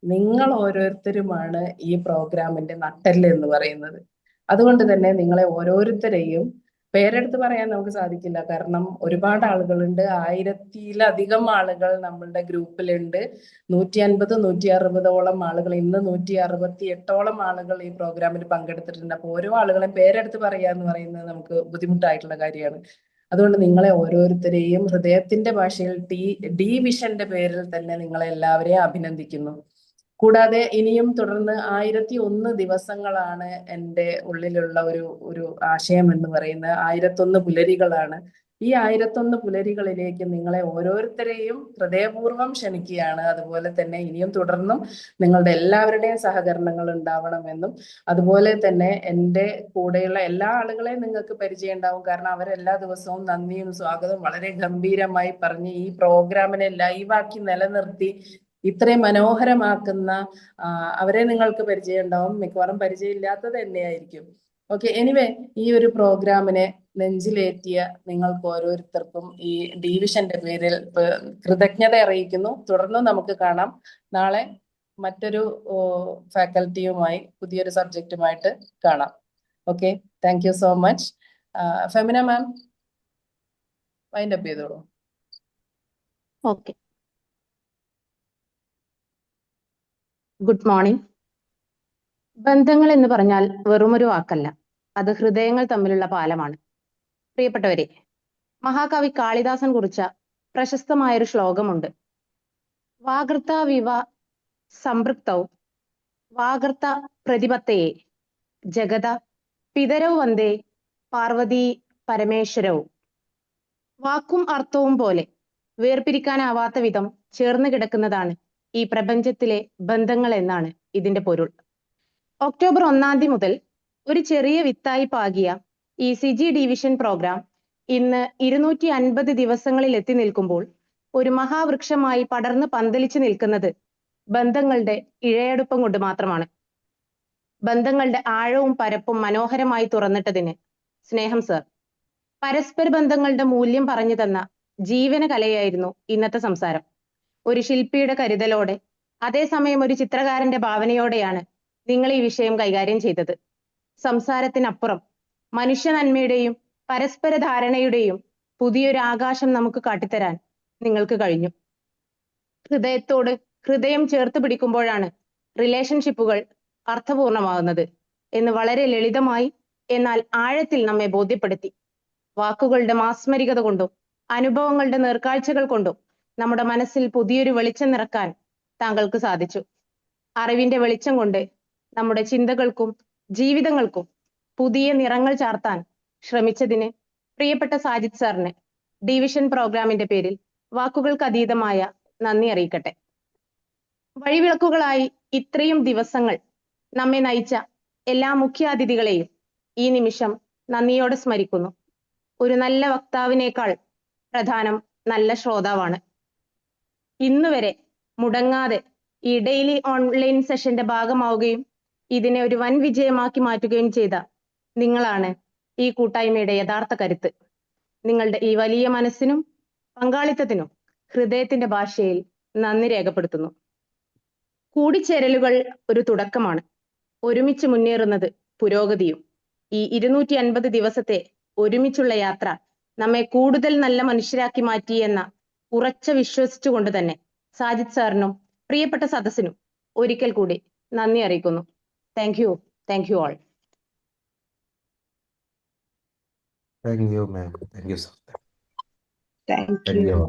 നിങ്ങൾ ഓരോരുത്തരുമാണ് ഈ പ്രോഗ്രാമിന്റെ നട്ടെല്ല് എന്ന് പറയുന്നത്. അതുകൊണ്ട് തന്നെ നിങ്ങളെ ഓരോരുത്തരെയും പേരെടുത്ത് പറയാൻ നമുക്ക് സാധിക്കില്ല, കാരണം ഒരുപാട് ആളുകളുണ്ട്. 1000-ലധികം ആളുകൾ നമ്മളുടെ ഗ്രൂപ്പിലുണ്ട്. 150, 160ഓളം ആളുകൾ, ഇന്ന് 168ഓളം ആളുകൾ ഈ പ്രോഗ്രാമിൽ പങ്കെടുത്തിട്ടുണ്ട്. അപ്പോൾ ഓരോ ആളുകളെയും പേരെടുത്ത് പറയാന്ന് പറയുന്നത് നമുക്ക് ബുദ്ധിമുട്ടായിട്ടുള്ള കാര്യമാണ്. അതുകൊണ്ട് നിങ്ങളെ ഓരോരുത്തരെയും ഹൃദയത്തിന്റെ ഭാഷയിൽ ഡി വിഷന്റെ പേരിൽ തന്നെ നിങ്ങളെ എല്ലാവരെയും അഭിനന്ദിക്കുന്നു. കൂടാതെ ഇനിയും തുടർന്ന് 1001 ദിവസങ്ങളാണ് എൻ്റെ ഉള്ളിലുള്ള ഒരു ആശയം എന്ന് പറയുന്നത്. 1001 പുലരികളാണ്. ഈ 1001 പുലരികളിലേക്ക് നിങ്ങളെ ഓരോരുത്തരെയും ഹൃദയപൂർവ്വം ക്ഷണിക്കുകയാണ്. അതുപോലെ തന്നെ ഇനിയും തുടർന്നും നിങ്ങളുടെ എല്ലാവരുടെയും സഹകരണങ്ങൾ ഉണ്ടാവണമെന്നും, അതുപോലെ തന്നെ എൻ്റെ കൂടെയുള്ള എല്ലാ ആളുകളെയും നിങ്ങൾക്ക് പരിചയം ഉണ്ടാവും, കാരണം അവരെല്ലാ ദിവസവും നന്ദിയും സ്വാഗതവും വളരെ ഗംഭീരമായി പറഞ്ഞ് ഈ പ്രോഗ്രാമിനെ ലൈവാക്കി നിലനിർത്തി ഇത്രയും മനോഹരമാക്കുന്ന അവരെ നിങ്ങൾക്ക് പരിചയം ഉണ്ടാവും. മിക്കവാറും പരിചയമില്ലാത്തത് തന്നെയായിരിക്കും. ഓക്കെ, എനിവേ ഈ ഒരു പ്രോഗ്രാമിനെ നെഞ്ചിലേറ്റിയ നിങ്ങൾക്ക് ഓരോരുത്തർക്കും ഈ ഡിവിഷന്റെ പേരിൽ കൃതജ്ഞത അറിയിക്കുന്നു. തുടർന്ന് നമുക്ക് കാണാം. നാളെ മറ്റൊരു ഫാക്കൽറ്റിയുമായി പുതിയൊരു സബ്ജക്റ്റുമായിട്ട് കാണാം. Okay, thank you so much. Femina ma'am wind up ചെയ്തോളൂ. Okay, good morning. ബന്ധങ്ങൾ എന്ന് പറഞ്ഞാൽ വെറുമൊരു വാക്കല്ല, അത് ഹൃദയങ്ങൾ തമ്മിലുള്ള പാലമാണ്. പ്രിയപ്പെട്ടവരെ, മഹാകവി കാളിദാസൻ കുറിച്ച പ്രശസ്തമായൊരു ശ്ലോകമുണ്ട്. വാകൃതാവിവ സംപൃക്തൗ വാകർത്ത പ്രതിപത്തയെ ജഗത പിതരൗ വന്ദേ പാർവതി പരമേശ്വരവും. വാക്കും അർത്ഥവും പോലെ വേർപിരിക്കാനാവാത്ത വിധം ചേർന്ന് കിടക്കുന്നതാണ് ഈ പ്രപഞ്ചത്തിലെ ബന്ധങ്ങൾ എന്നാണ് ഇതിന്റെ പൊരുൾ. ഒക്ടോബർ 1 മുതൽ ഒരു ചെറിയ വിത്തായി പാകിയ ഈ സിജി ഡിവിഷൻ പ്രോഗ്രാം ഇന്ന് 250 ദിവസങ്ങളിൽ എത്തി നിൽക്കുമ്പോൾ ഒരു മഹാവൃക്ഷമായി പടർന്ന് പന്തലിച്ചു നിൽക്കുന്നത് ബന്ധങ്ങളുടെ ഇഴയടുപ്പം കൊണ്ട് മാത്രമാണ്. ബന്ധങ്ങളുടെ ആഴവും പരപ്പും മനോഹരമായി തുറന്നിട്ടതിന് സ്നേഹം സർ. പരസ്പര ബന്ധങ്ങളുടെ മൂല്യം പറഞ്ഞു തന്ന ജീവന കലയായിരുന്നു ഇന്നത്തെ സംസാരം. ഒരു ശില്പിയുടെ കരുതലോടെ, അതേസമയം ഒരു ചിത്രകാരന്റെ ഭാവനയോടെയാണ് നിങ്ങൾ ഈ വിഷയം കൈകാര്യം ചെയ്തത്. സംസാരത്തിനപ്പുറം മനുഷ്യ നന്മയുടെയും പരസ്പര ധാരണയുടെയും പുതിയൊരു ആകാശം നമുക്ക് കാട്ടിത്തരാൻ നിങ്ങൾക്ക് കഴിഞ്ഞു. ഹൃദയത്തോട് ഹൃദയം ചേർത്ത് പിടിക്കുമ്പോഴാണ് റിലേഷൻഷിപ്പുകൾ അർത്ഥപൂർണമാകുന്നത് എന്ന് വളരെ ലളിതമായി എന്നാൽ ആഴത്തിൽ നമ്മെ ബോധ്യപ്പെടുത്തി. വാക്കുകളുടെ മാസ്മരികത കൊണ്ടും അനുഭവങ്ങളുടെ നേർക്കാഴ്ചകൾ കൊണ്ടും നമ്മുടെ മനസ്സിൽ പുതിയൊരു വെളിച്ചം നിറക്കാൻ താങ്കൾക്ക് സാധിച്ചു. അറിവിന്റെ വെളിച്ചം കൊണ്ട് നമ്മുടെ ചിന്തകൾക്കും ജീവിതങ്ങൾക്കും പുതിയ നിറങ്ങൾ ചാർത്താൻ ശ്രമിച്ചതിന് പ്രിയപ്പെട്ട സാജിദ് സാറിന് ഡിവിഷൻ പ്രോഗ്രാമിന്റെ പേരിൽ വാക്കുകൾക്ക് അതീതമായ നന്ദി അറിയിക്കട്ടെ. വഴിവിളക്കുകളായി ഇത്രയും ദിവസങ്ങൾ നമ്മെ നയിച്ച എല്ലാ മുഖ്യാതിഥികളെയും ഈ നിമിഷം നന്ദിയോടെ സ്മരിക്കുന്നു. ഒരു നല്ല വക്താവിനേക്കാൾ പ്രധാനം നല്ല ശ്രോതാവാണ്. ഇന്നുവരെ മുടങ്ങാതെ ഈ ഡെയിലി ഓൺലൈൻ സെഷന്റെ ഭാഗമാവുകയും ഇതിനെ ഒരു വൻ വിജയമാക്കി മാറ്റുകയും ചെയ്ത നിങ്ങളാണ് ഈ കൂട്ടായ്മയുടെ യഥാർത്ഥ കരുത്ത്. നിങ്ങളുടെ ഈ വലിയ മനസ്സിനും പങ്കാളിത്തത്തിനും ഹൃദയത്തിന്റെ ഭാഷയിൽ നന്ദി രേഖപ്പെടുത്തുന്നു. കൂടിച്ചേരലുകൾ ഒരു തുടക്കമാണ്, ഒരുമിച്ച് മുന്നേറുന്നത് പുരോഗതിയും. ഈ 250 ദിവസത്തെ ഒരുമിച്ചുള്ള യാത്ര നമ്മെ കൂടുതൽ നല്ല മനുഷ്യരാക്കി മാറ്റി എന്ന ഉറച്ച വിശ്വസിച്ചുകൊണ്ട് തന്നെ സാജിദ് സാറിനും പ്രിയപ്പെട്ട സദസ്സിനും ഒരിക്കൽ കൂടി നന്ദി അറിയിക്കുന്നു. Thank you all. Thank you, ma'am. Thank you, sir. Thank Thank you. you.